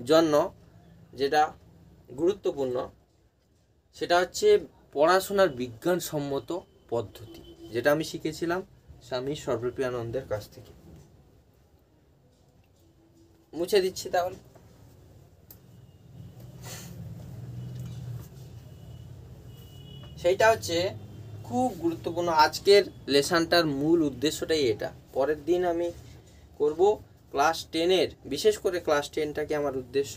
জন্য যেটা গুরুত্বপূর্ণ সেটা হচ্ছে পড়াশোনার বিজ্ঞানসম্মত পদ্ধতি, যেটা আমি শিখেছিলাম স্বামী সর্বপ্রিয়ানন্দের কাছ থেকে। মুছে দিচ্ছি তাহলে। সেইটা হচ্ছে খুব গুরুত্বপূর্ণ। আজকের লেসনটার মূল উদ্দেশ্যটাই এটা। পরের দিন আমি করব ক্লাস 10-এর, বিশেষ করে ক্লাস 10টাকে আমার উদ্দেশ্য,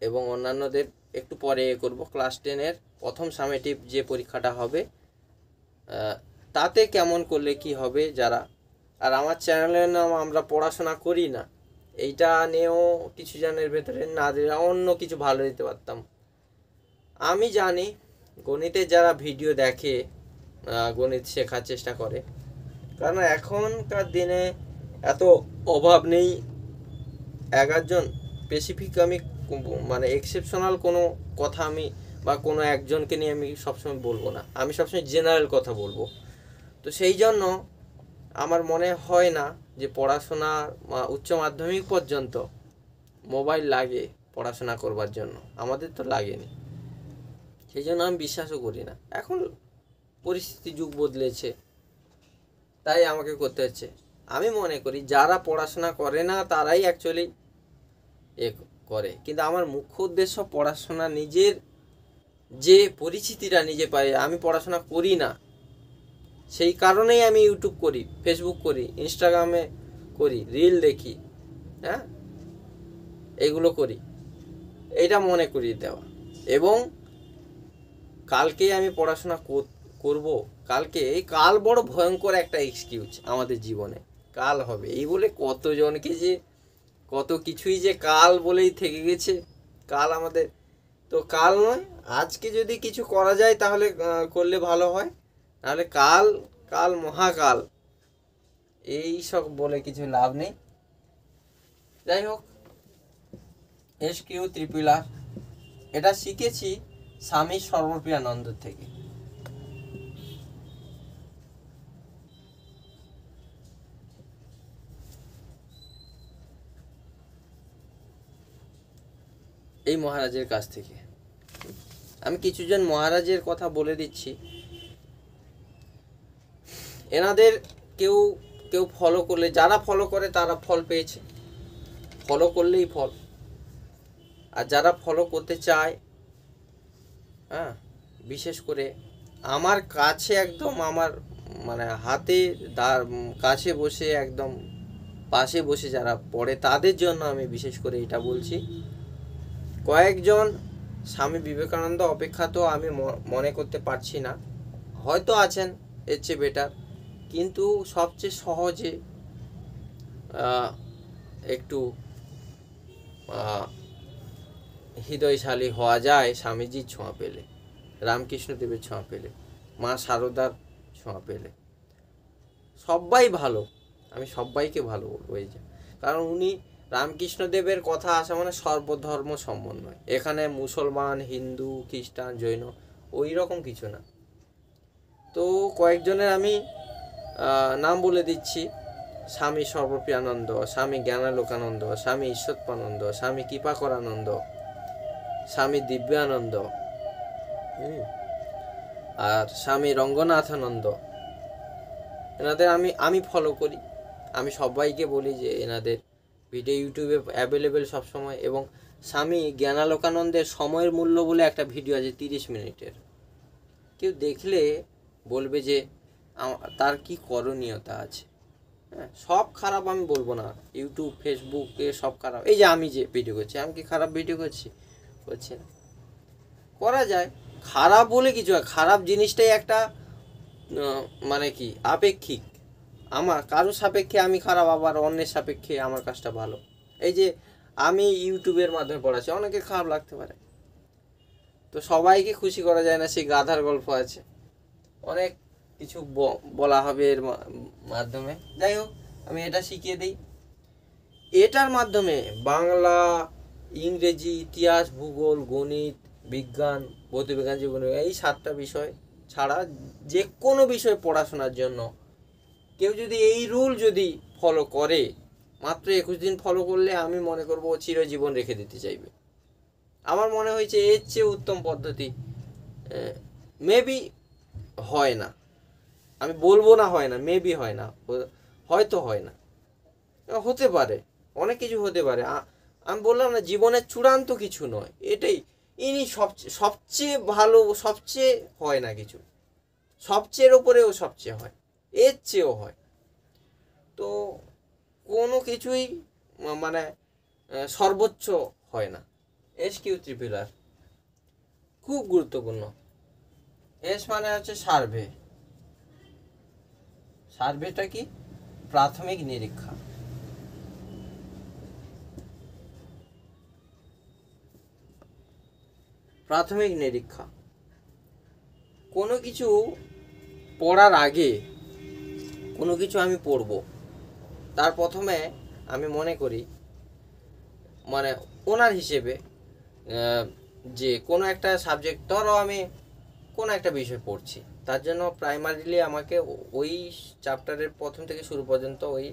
এবং অন্যান্যদের একটু পরে করব। ক্লাস 10-এর প্রথম সামেটিভ যে পরীক্ষাটা হবে তাতে কেমন করলে কি হবে যারা, আর আমার চ্যানেলের নাম আমরা পড়াশোনা করি না, এইটা নিয়েও কিছু জনের ভেতরে না দিলে অন্য কিছু ভালো দিতে পারতাম। আমি জানি গণিতের যারা ভিডিও দেখে, গণিত শেখার চেষ্টা করে, কারণ এখনকার দিনে এত অভাব নেই। 11 জন স্পেসিফিক আমি মানে এক্সেপশনাল কোনো কথা আমি বা কোনো একজনকে নিয়ে আমি সবসময় বলবো না, আমি সবসময় জেনারেল কথা বলবো। তো সেই জন্য আমার মনে হয় না যে পড়াশোনা উচ্চ মাধ্যমিক পর্যন্ত মোবাইল লাগে পড়াশোনা করবার জন্য, আমাদের তো লাগেনি, সেই জন্য আমি বিশ্বাসও করি না। এখন পরিস্থিতি যুগ বদলেছে, তাই আমাকে করতে হচ্ছে। আমি মনে করি যারা পড়াশোনা করে না তারাই অ্যাকচুয়ালি করে, কিন্তু আমার মুখ্য উদ্দেশ্য পড়াশোনা, নিজের যে পরিচিতিটা নিজে পাই। আমি পড়াশোনা করি না, সেই কারণেই আমি ইউটিউব করি, ফেসবুক করি, ইনস্টাগ্রামে করি, রিল দেখি, হ্যাঁ, এগুলো করি, এটা মনে করিয়ে দেওয়া। এবং কালকে আমি পড়াশোনা করব, কালকে, এই কাল বড় ভয়ঙ্কর একটা এক্সকিউজ আমাদের জীবনে। কাল হবে এই বলে কতজনকে যে কত কিছুই যে কাল বলেই থেকে গেছে। কাল আমাদের তো কাল নয়, আজকে যদি কিছু করা যায় তাহলে করলে ভালো হয়, নাহলে কাল, কাল মহাকাল, এই সব বলে কিছু লাভ নেই। যাই হোক, SQ3R এটা শিখেছি স্বামী সর্বপ্রিয়ানন্দ থেকে। এই মহারাজের কাছ থেকে আমি কিছুজন মহারাজের কথা বলে দিচ্ছি। এনাদের কেউ কেউ ফলো করলে, যারা ফলো করে তারা ফল পেয়েছে, ফলো করলেই ফল। আর যারা ফলো করতে চায়, হ্যাঁ, বিশেষ করে আমার কাছে একদম, আমার মানে হাতে কাছে বসে, একদম পাশে বসে যারা পড়ে তাদের জন্য আমি বিশেষ করে এটা বলছি। কয়েকজন স্বামী বিবেকানন্দ অপেক্ষা তো আমি মনে করতে পারছি না, হয়তো আছেন এর চেয়ে বেটার, কিন্তু সবচেয়ে সহজে একটু হৃদয়শালী হওয়া যায় স্বামীজির ছোঁয়া পেলে, রামকৃষ্ণদেবের ছোঁয়া পেলে, মা শারদার ছোঁয়া পেলে। সবাই ভালো, আমি সবাইকে ভালো বলবো এই যে, কারণ উনি রামকৃষ্ণদেবের কথা আসা মানে সর্বধর্ম সমন্বয়। এখানে মুসলমান, হিন্দু, খ্রিস্টান, জৈন ওই রকম কিছু না। তো কয়েকজনের আমি নাম বলে দিচ্ছি: স্বামী সর্বপ্রিয়ানন্দ, স্বামী জ্ঞানালোকানন্দ, স্বামী ঈশ্বরপানন্দ, স্বামী কৃপাকরানন্দ, স্বামী দিব্যানন্দ, আর স্বামী রঙ্গনাথানন্দ। এনাদের আমি ফলো করি। আমি সবাইকে বলি যে এনাদের ভিডিও ইউটিউবে অ্যাভেলেবেল সবসময়। এবং স্বামী জ্ঞানালোকানন্দের সময়ের মূল্য বলে একটা ভিডিও আছে 30 মিনিটের, কেউ দেখলে বলবে যে তার কি করণীয়তা আছে। হ্যাঁ, সব খারাপ আমি বলবো না, ইউটিউব ফেসবুকে সব খারাপ। এই যে আমি যে ভিডিও করছি, আমি কি খারাপ ভিডিও করছি? করছি না। করা যায়, খারাপ বলে কিছু হয়, খারাপ জিনিসটাই একটা মানে কি আপেক্ষিক। আমার কারো সাপেক্ষে আমি খারাপ, আবার অন্যের সাপেক্ষে আমার কাজটা ভালো। এই যে আমি ইউটিউবের মাধ্যমে পড়াচ্ছি, অনেকে খারাপ লাগতে পারে, তো সবাইকে খুশি করা যায় না। সেই গাধার গল্প আছে, অনেক কিছু বলা হবে এর মাধ্যমে। যাই হোক, আমি এটা শিখিয়ে দিই। এটার মাধ্যমে বাংলা, ইংরেজি, ইতিহাস, ভূগোল, গণিত, বিজ্ঞান, ভৌতবিজ্ঞান, জীবন, এই 7টা বিষয় ছাড়া যে কোনো বিষয় পড়াশোনার জন্য কেউ যদি এই রুল যদি ফলো করে, মাত্র 21 দিন ফলো করলে আমি মনে করবো ও চিরজীবন রেখে দিতে চাইবে। আমার মনে হয়েছে এর চেয়ে উত্তম পদ্ধতি মেবি হয় না। আমি বলবো না হয় না, মেবি হয় না, হয়তো হয় না, হতে পারে, অনেক কিছু হতে পারে। আমি বললাম না, জীবনের চূড়ান্ত কিছু নয় এটাই। ইনি সবচেয়ে ভালো, সবচেয়ে হয় না কিছু, সবচেয়ের ওপরেও সবচেয়ে হয়, এর চেয়েও হয়। তো কোনো কিছুই মানে সর্বোচ্চ হয় না। SQ3R খুব গুরুত্বপূর্ণ। এস মানে হচ্ছে সার্ভে। সার্ভেটা কি? প্রাথমিক নিরীক্ষা। প্রাথমিক নিরীক্ষা কোনো কিছু পড়ার আগে, কোনো কিছু আমি পড়ব, তার প্রথমে আমি মনে করি মানে ওনার হিসেবে যে কোনো একটা সাবজেক্ট, ধরো আমি কোনো একটা বিষয় পড়ছি, তার জন্য প্রাইমারিলি আমাকে ওই চ্যাপ্টারের প্রথম থেকে শুরু পর্যন্ত ওই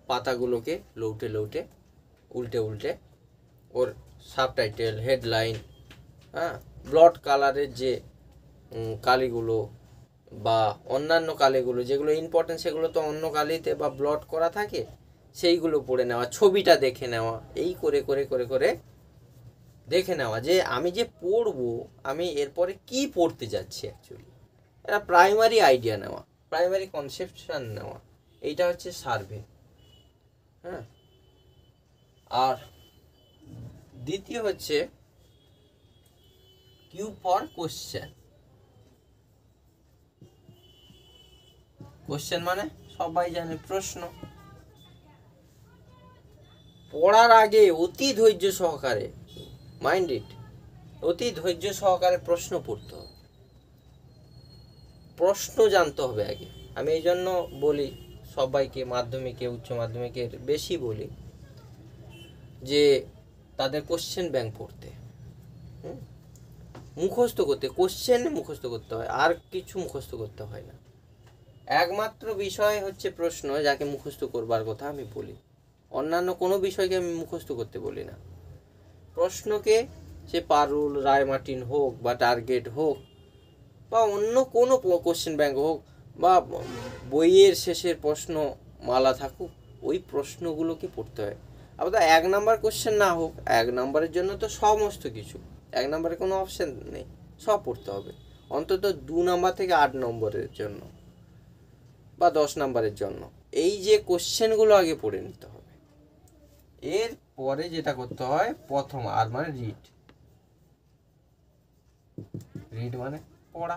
পাতাগুলোকে লউটে উল্টে ওর সাবটাইটেল, হেডলাইন, হ্যাঁ, ব্লড কালারের যে কালিগুলো বা অন্যান্য কালিগুলো যেগুলো ইম্পর্টেন্ট, সেগুলো তো অন্য কালিতে বা ব্লড করা থাকে, সেইগুলো পড়ে নেওয়া, ছবিটা দেখে নেওয়া, এই করে করে করে করে দেখে নেওয়া যে আমি যে পড়বো, আমি এরপরে কি পড়তে যাচ্ছি অ্যাকচুয়ালি। এটা প্রাইমারি আইডিয়া নেওয়া, প্রাইমারি কনসেপশন নেওয়া, এইটা হচ্ছে সার্ভে। হ্যাঁ, আর দ্বিতীয় হচ্ছে কিউ ফর কোশ্চেন। কোশ্চেন মানে সবাই জানে প্রশ্ন। পড়ার আগে অতি ধৈর্য সহকারে, মাইন্ড ইট, অতি ধৈর্য সহকারে প্রশ্ন পড়তে হবে, প্রশ্ন জানতে হবে আগে। আমি এই জন্য বলি সবাইকে, মাধ্যমিকে, উচ্চ মাধ্যমিকের বেশি বলি যে তাদের কোশ্চেন ব্যাংক পড়তে, মুখস্থ করতে, কোশ্চেন মুখস্থ করতে হয়, আর কিছু মুখস্থ করতে হয় না। একমাত্র বিষয় হচ্ছে প্রশ্ন, যাকে মুখস্থ করবার কথা আমি বলি। অন্যান্য কোনো বিষয়কে আমি মুখস্থ করতে বলি না। প্রশ্নকে, সে পারুল, রায়মার্টিন হোক বা টার্গেট হোক বা অন্য কোনো কোশ্চেন ব্যাংক হোক বা বইয়ের শেষের প্রশ্ন মালা থাকুক, ওই প্রশ্নগুলোকে পড়তে হয়। আবার 1 নাম্বার কোশ্চেন না হোক, 1 নাম্বারের জন্য তো সমস্ত কিছু, 1 নাম্বারে কোনো অপশান নেই, সব পড়তে হবে। অন্তত 2 নাম্বার থেকে 8 নম্বরের জন্য বা 10 নাম্বারের জন্য এই যে কোশ্চেনগুলো আগে পড়ে নিতে হবে। এর পরে যেটা করতে হয়, প্রথম আর মানে রিড মানে পড়া।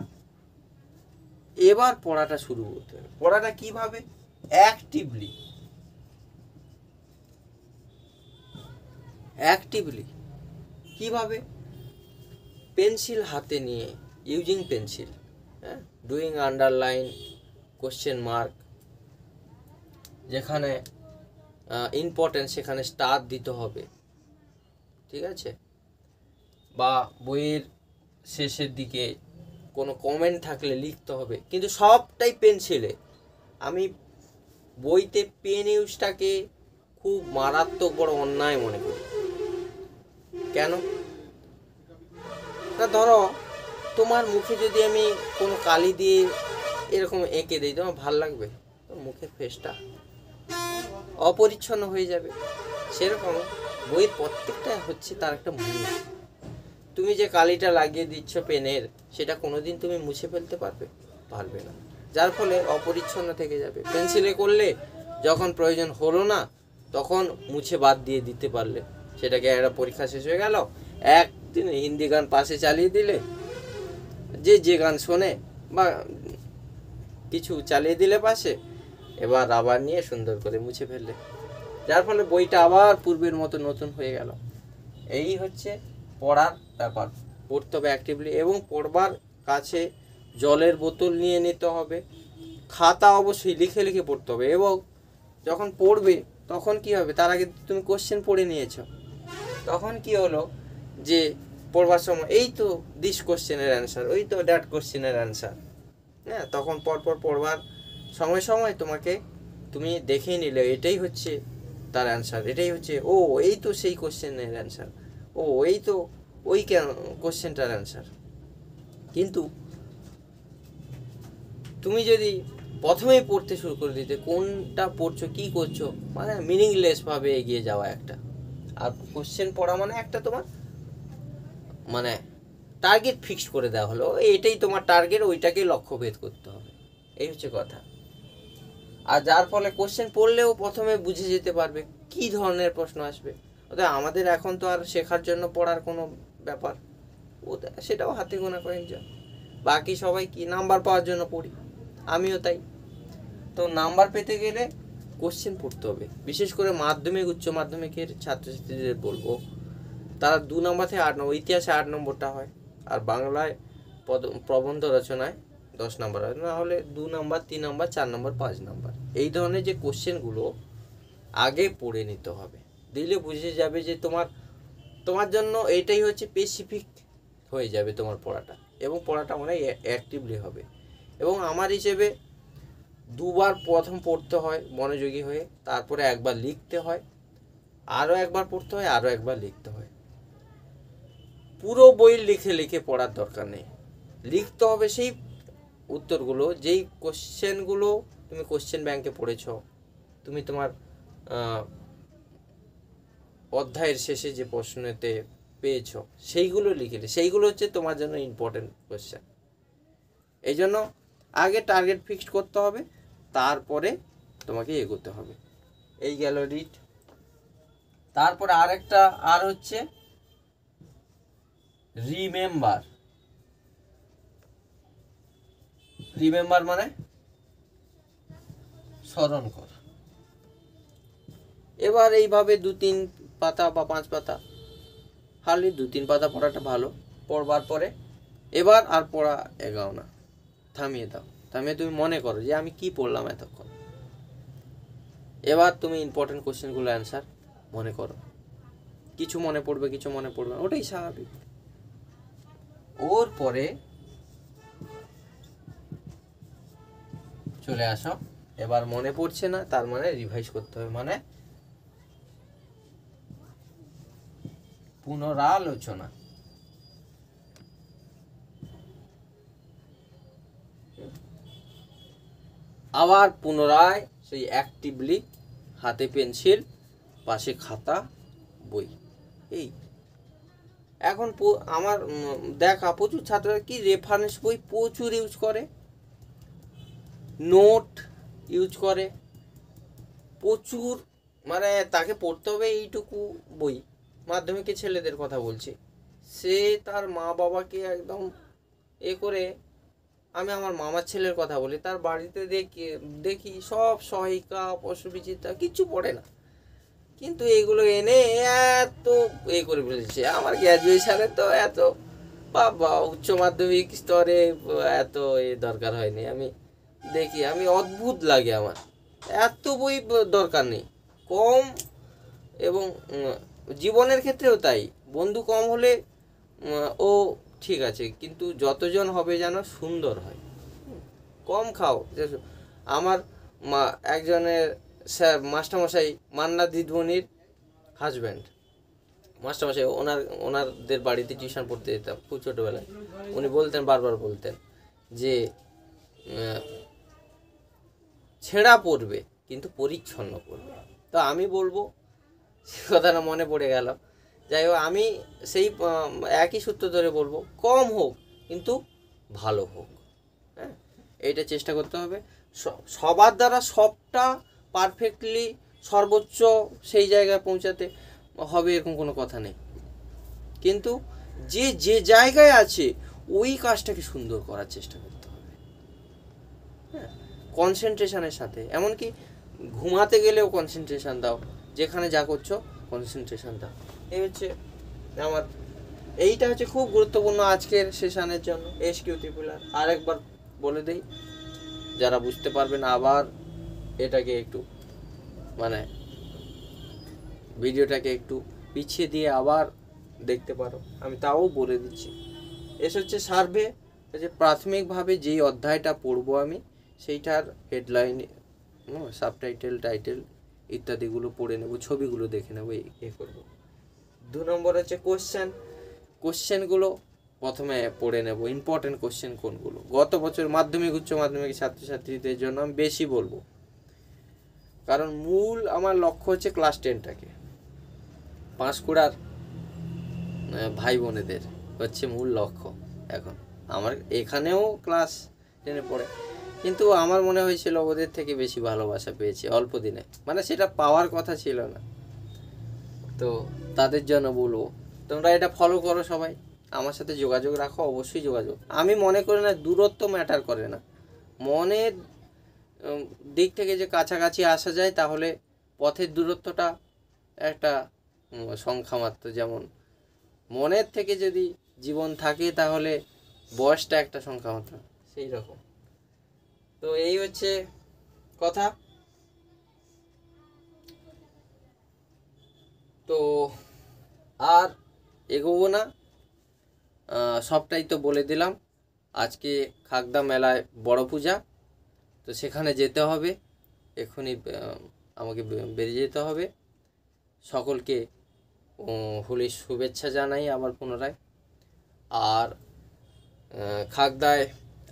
এবার পড়াটা শুরু করতে হবে। পড়াটা কিভাবে? অ্যাক্টিভলি কিভাবে? পেন্সিল হাতে নিয়ে, ইউজিং পেন্সিল, হ্যাঁ, ডুইং আন্ডারলাইন, কোশ্চেন মার্ক, যেখানে ইম্পর্টেন্ট সেখানে স্টার দিতে হবে, ঠিক আছে? বা বইয়ের শেষের দিকে কোনো কমেন্ট থাকলে লিখতে হবে, কিন্তু সবটাই পেন্সিলে। আমি বইতে পেন ইউজটাকে খুব মারাত্মক বড় অন্যায় মনে করি। কেন না, ধরো তোমার মুখে যদি আমি কোনো কালি দিয়ে এরকম এঁকে দিই, তোমার ভাল লাগবে? মুখের ফেসটা অপরিচ্ছন্ন হয়ে যাবে। সেরকম বইয়ের প্রত্যেকটা হচ্ছে তার একটা মুখ। তো তুমি যে কালিটা লাগিয়ে দিচ্ছ পেনের, সেটা কোনোদিন তুমি মুছে ফেলতে পারবে না, যার ফলে অপরিচ্ছন্ন থেকে যাবে। পেন্সিলে করলে যখন প্রয়োজন হলো না তখন মুছে বাদ দিয়ে দিতে পারলে, সেটাকে একটা পরীক্ষা শেষ হয়ে গেল, একদিন হিন্দি গান পাশে চালিয়ে দিলে, যে গান শোনে বা কিছু চালিয়ে দিলে পাশে, এবার আবার নিয়ে সুন্দর করে মুছে ফেললে, যার ফলে বইটা আবার পূর্বের মতো নতুন হয়ে গেল। এই হচ্ছে পড়ার ব্যাপার। পড়তে হবে অ্যাক্টিভলি, এবং পড়বার কাছে জলের বোতল নিয়ে নিতে হবে, খাতা অবশ্যই লিখে লিখে পড়তে হবে। এবং যখন পড়বে তখন কি হবে, তার আগে তুমি কোশ্চেন পড়ে নিয়েছো, তখন কি হলো যে পড়বার সময় এই তো দিস কোশ্চেনের অ্যান্সার, ওই তো দ্যাট কোশ্চেনের অ্যান্সার, হ্যাঁ, তখন পরপর পড়বার সময় সময় তুমি দেখে নিলে এটাই হচ্ছে তার অ্যান্সার, এটাই হচ্ছে ও এই তো সেই কোশ্চেনের অ্যান্সার, ও এই তো ওই কোশ্চেনটার অ্যান্সার। কিন্তু তুমি যদি প্রথমেই পড়তে শুরু করে দিতে, কোনটা পড়ছো কী করছো মানে মিনিংলেসভাবে এগিয়ে যাওয়া একটা। আর কোশ্চেন পড়া মানে একটা তোমার মানে টার্গেট ফিক্সড করে দেওয়া হলো, এটাই তোমার টার্গেট, ওইটাকেই লক্ষ্যভেদ করতে হবে, এই হচ্ছে কথা। আর যার ফলে কোশ্চেন পড়লেও প্রথমে বুঝে যেতে পারবে কী ধরনের প্রশ্ন আসবে। অর্থাৎ আমাদের এখন তো আর শেখার জন্য পড়ার কোনো ব্যাপার, সেটাও হাতে গোনা কয়েকজন, বাকি সবাই কি নাম্বার পাওয়ার জন্য পড়ি, আমিও তাই। তো নাম্বার পেতে গেলে কোশ্চেন পড়তে হবে। বিশেষ করে মাধ্যমিক উচ্চ মাধ্যমিকের ছাত্রছাত্রীদের বলবো, তারা 2 নম্বর থেকে 8 নম্বর, ইতিহাসে 8 নম্বরটা হয়, আর বাংলায় প্রবন্ধ রচনায় 10 নম্বর হয়, না হলে 2 নম্বর 3 নম্বর 4 নম্বর 5 নম্বর। এই ধরনের যে কোশ্চেনগুলো আগে পড়ে নিতে হবে, দিলে বুঝে যাবে যে তোমার জন্য এটাই হচ্ছে স্পেসিফিক হয়ে যাবে তোমার পড়াটা, এবং পড়াটা অনেক অ্যাক্টিভলি হবে। এবং আমার হিসেবে 2 বার প্রথম পড়তে হয় মনোযোগী হয়ে, তারপরে একবার লিখতে হয়, আরও একবার পড়তে হয়, আরও একবার লিখতে হয়। পুরো বই লিখে লিখে পড়ার দরকার নেই, লিখতে হবে সেই উত্তরগুলো, যেই কোশ্চেনগুলো তুমি কোশ্চেন ব্যাংকে পড়েছ, তুমি তোমার অধ্যায়ের শেষে যে প্রশ্নতে পেয়েছ সেইগুলো লিখে, সেইগুলো হচ্ছে তোমার জন্য ইম্পর্টেন্ট কোশ্চেন। এই জন্য আগে টার্গেট ফিক্সড করতে হবে, তারপরে তোমাকে এগোতে হবে। এই গেল রিড। তারপরে আরেকটা আর হচ্ছে রিমেম্বার। রিমেম্বার মানে স্মরণ কর। এবার এইভাবে 2-3 পাতা বা 5 পাতা, হার্ডলি 2-3 পাতা পড়াটা ভালো। পড়বার পরে এবার আর পড়া এগাও না, থামিয়ে দাও, থামিয়ে তুমি মনে করো যে আমি কি পড়লাম এতক্ষণ। এবার তুমি ইম্পর্টেন্ট কোশ্চেনগুলো অ্যান্সার মনে করো, কিছু মনে পড়বে কিছু মনে পড়বে, ওটাই স্বাভাবিক। ওর পরে চলে আসো, এবার মনে পড়ছে না, তার মানে রিভাইজ করতে হবে, মানে পুনরালোচনা। আবার পুনরায় সেই অ্যাক্টিভলি হাতে পেন্সিল, পাশে খাতা, বই। এই এখন আমার দেখা প্রচুর ছাত্ররা কি রেফারেন্স বই প্রচুর ইউজ করে, নোট ইউজ করে প্রচুর, মানে তাকে পড়তে হবে এইটুকু বই। মাধ্যমিকের ছেলেদের কথা বলছি, সে তার মা বাবাকে একদম করে, আমি আমার মামার ছেলের কথা বলি, তার বাড়িতে দেখি সব সহায়িকা পশুবিচিত্রা কিচ্ছু পড়ে না, কিন্তু এগুলো এনে এত করে ফেলেছে। আমার গ্র্যাজুয়েশনে তো এত বা উচ্চ মাধ্যমিক স্তরে এত দরকার হয়নি। আমি দেখি, আমি অদ্ভুত লাগে আমার, এত বই দরকার নেই, কম। এবং জীবনের ক্ষেত্রেও তাই, বন্ধু কম হলে ও ঠিক আছে, কিন্তু যতজন হবে যেন সুন্দর হয়, কম খাও। আমার একজনের স্যার মাস্টারমশাই, মান্না দিদিমণির হাজব্যান্ড মাস্টারমশাই, ওনাদের বাড়িতে টিউশন পড়তে যেতাম খুব ছোটোবেলায়। উনি বলতেন, বারবার বলতেন যে ছেঁড়া পড়বে কিন্তু পরিচ্ছন্ন পড়বে। তো আমি বলবো, সে কথাটা মনে পড়ে গেল যাই হোক, আমি সেই একই সূত্র ধরে বলবো, কম হোক কিন্তু ভালো হোক। হ্যাঁ, এইটা চেষ্টা করতে হবে। সবার দ্বারা সবটা পারফেক্টলি সর্বোচ্চ সেই জায়গায় পৌঁছাতে হবে এরকম কোনো কথা নেই, কিন্তু যে যে জায়গায় আছে ওই কাজটাকে সুন্দর করার চেষ্টা করতে হবে। হ্যাঁ, কনসেন্ট্রেশনের সাথে, এমনকি ঘুমাতে গেলেও কনসেন্ট্রেশন দাও, যেখানে যা করছো কনসেন্ট্রেশন দাও। এই হচ্ছে আমার, এইটা হচ্ছে খুব গুরুত্বপূর্ণ আজকের সেশনের জন্য এসকিউ ত্রিপুলার। আরেকবার বলে দেই, যারা বুঝতে পারবে না আবার এটাকে একটু মানে ভিডিওটাকে একটু পিছিয়ে দিয়ে আবার দেখতে পারো, আমি তাও বলে দিচ্ছি। এস হচ্ছে সার্ভে, যে প্রাথমিকভাবে যেই অধ্যায়টা পড়বো আমি সেইটার হেডলাইন, সাবটাইটেল, টাইটেল ইত্যাদিগুলো পড়ে নেব, ছবিগুলো দেখে নেবো, এই করবো। 2 নম্বর হচ্ছে কোশ্চেনগুলো প্রথমে পড়ে নেব, ইম্পর্টেন্ট কোশ্চেন কোনগুলো। গত বছর মাধ্যমিক উচ্চ মাধ্যমিক ছাত্রছাত্রীদের জন্য আমি বেশি বলবো, কারণ মূল আমার লক্ষ্য হচ্ছে ক্লাস 10টাকে, পাঁশকুড়ার ভাই বোনেদের হচ্ছে মূল লক্ষ্য। এখন আমার এখানেও ক্লাস 10-এ পড়ে, কিন্তু আমার মনে হয়েছিল ওদের থেকে বেশি ভালোবাসা পেয়েছি অল্প দিনে, মানে সেটা পাওয়ার কথা ছিল না। তো তাদের জন্য বলবো, তোমরা এটা ফলো করো, সবাই আমার সাথে যোগাযোগ রাখো, অবশ্যই যোগাযোগ। আমি মনে করি না দূরত্ব ম্যাটার করে না, মনের দিক থেকে যে কাছাকাছি আসা যায়, তাহলে পথের দূরত্বটা একটা সংখ্যা মাত্র। যেমন মনের থেকে যদি জীবন থাকে, তাহলে বয়সটা একটা সংখ্যা মাত্র, সেই রকম। তো এই হচ্ছে কথা। তো আর এগোবো না, সবটাই তো বলে দিলাম। আজকে খাগদা মেলায় বড় পূজা, তো সেখানে যেতে হবে, এখনই আমাকে বেরিয়ে যেতে হবে। সকলকে হোলির শুভেচ্ছা জানাই আবার পুনরায়। আর খাগদায়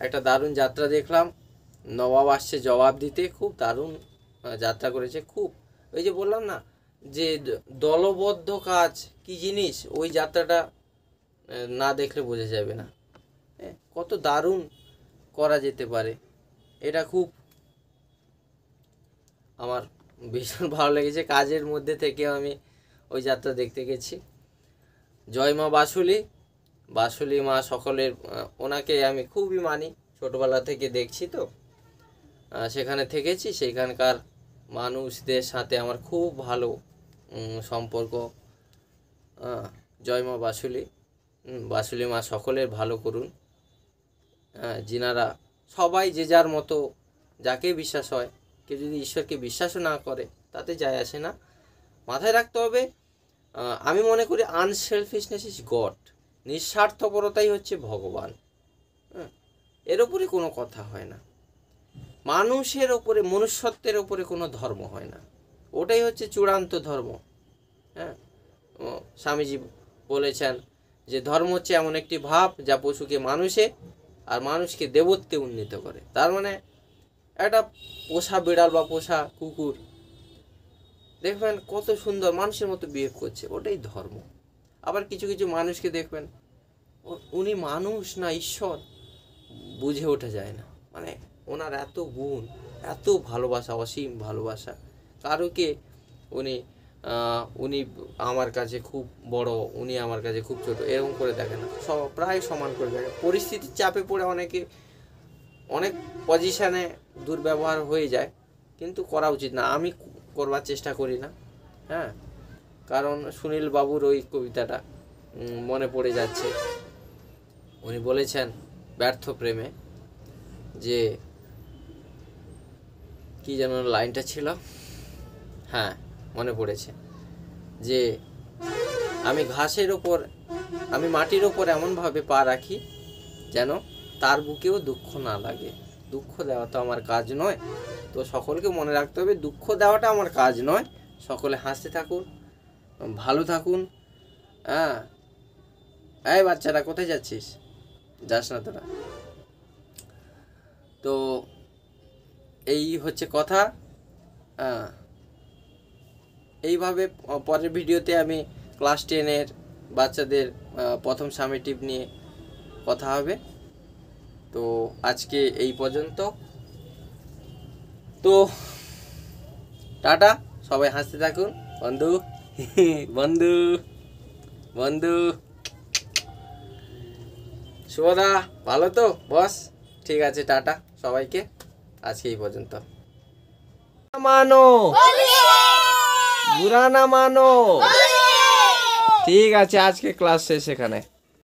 একটা দারুণ যাত্রা দেখলাম, নবাব আসছে জবাব দিতে, খুব দারুণ যাত্রা করেছে। খুব, ওই যে বললাম না যে দলবদ্ধ কাজ কি জিনিস, ওই যাত্রাটা না দেখলে বোঝা যাবে না কত দারুণ করা যেতে পারে। এটা খুব আমার ভীষণ ভালো লেগেছে। কাজের মধ্যে থেকে আমি ওই যাত্রা দেখতে গেছি। জয় মা বাসুলি মা সকলের, ওনাকে আমি খুবই মানি, ছোটবেলা থেকে দেখছি, তো সেখানে থেকেছি, সেখানকার মানুষদের সাথে আমার খুব ভালো সম্পর্ক। জয় মা বাসুলি মা সকলের ভালো করুন। যিনারা সবাই যে যার মতো যাকে বিশ্বাস হয়, কেউ যদি ঈশ্বরকে বিশ্বাসও না করে তাতে যায় আসে না। মাথায় রাখতে হবে, আমি মনে করি আনসেলফিশনেস ইজ গড, নিঃস্বার্থপরতাই হচ্ছে ভগবান। এর ওপরে কোনো কথা হয় না, মানুষের ওপরে, মনুষ্যত্বের ওপরে কোনো ধর্ম হয় না, ওটাই হচ্ছে চূড়ান্ত ধর্ম। হ্যাঁ, স্বামীজি বলেছেন যে ধর্ম হচ্ছে এমন একটি ভাব যা পশুকে মানুষে আর মানুষকে দেবত্বে উন্নীত করে। তার মানে একটা পোষা বিড়াল বা পোষা কুকুর দেখবেন কত সুন্দর মানুষের মতো বিহেভ করছে, ওটাই ধর্ম। আবার কিছু কিছু মানুষকে দেখবেন উনি মানুষ না ঈশ্বর, বুঝে ওঠা যায় না, মানে ওনার এত গুণ, এত ভালোবাসা, অসীম ভালোবাসা। কারোকে উনি আমার কাছে খুব বড়, উনি আমার কাছে খুব ছোট, এরকম করে দেখে না, প্রায় সমান করে দেখে। পরিস্থিতির চাপে পড়ে অনেকে অনেক পজিশানে দুর্ব্যবহার হয়ে যায়, কিন্তু করা উচিত না, আমি করবার চেষ্টা করি না। হ্যাঁ, কারণ সুনীল বাবুর ওই কবিতাটা মনে পড়ে যাচ্ছে, উনি বলেছেন ব্যর্থ প্রেমে, যে কি যেন লাইনটা ছিল, হ্যাঁ মনে পড়েছে, যে আমি মাটির ওপর এমনভাবে পা রাখি যেন তার বুকেও দুঃখ না লাগে। দুঃখ দেওয়া তো আমার কাজ নয়। তো সকলকে মনে রাখতে হবে, দুঃখ দেওয়াটা আমার কাজ নয়। সকলে হাসতে থাকুন, ভালো থাকুন। হ্যাঁ, এই বাচ্চারা কোথায় যাচ্ছিস? যাস না তোরা। তো এই হচ্ছে কথা। এইভাবে পরের ভিডিওতে আমি ক্লাস 10-এর বাচ্চাদের প্রথম সামেটিভ নিয়ে কথা হবে। তো আজকে এই পর্যন্ত। তো টাটা, সবাই হাসতে থাকুন। বন্ধু বন্ধু বন্ধু শুভদা ভালো তো বস? ঠিক আছে, টাটা সবাইকে, আজকে এই পর্যন্ত। মানো বুড়া না মানো। ঠিক আছে, আজকে ক্লাস শেষ এখানে।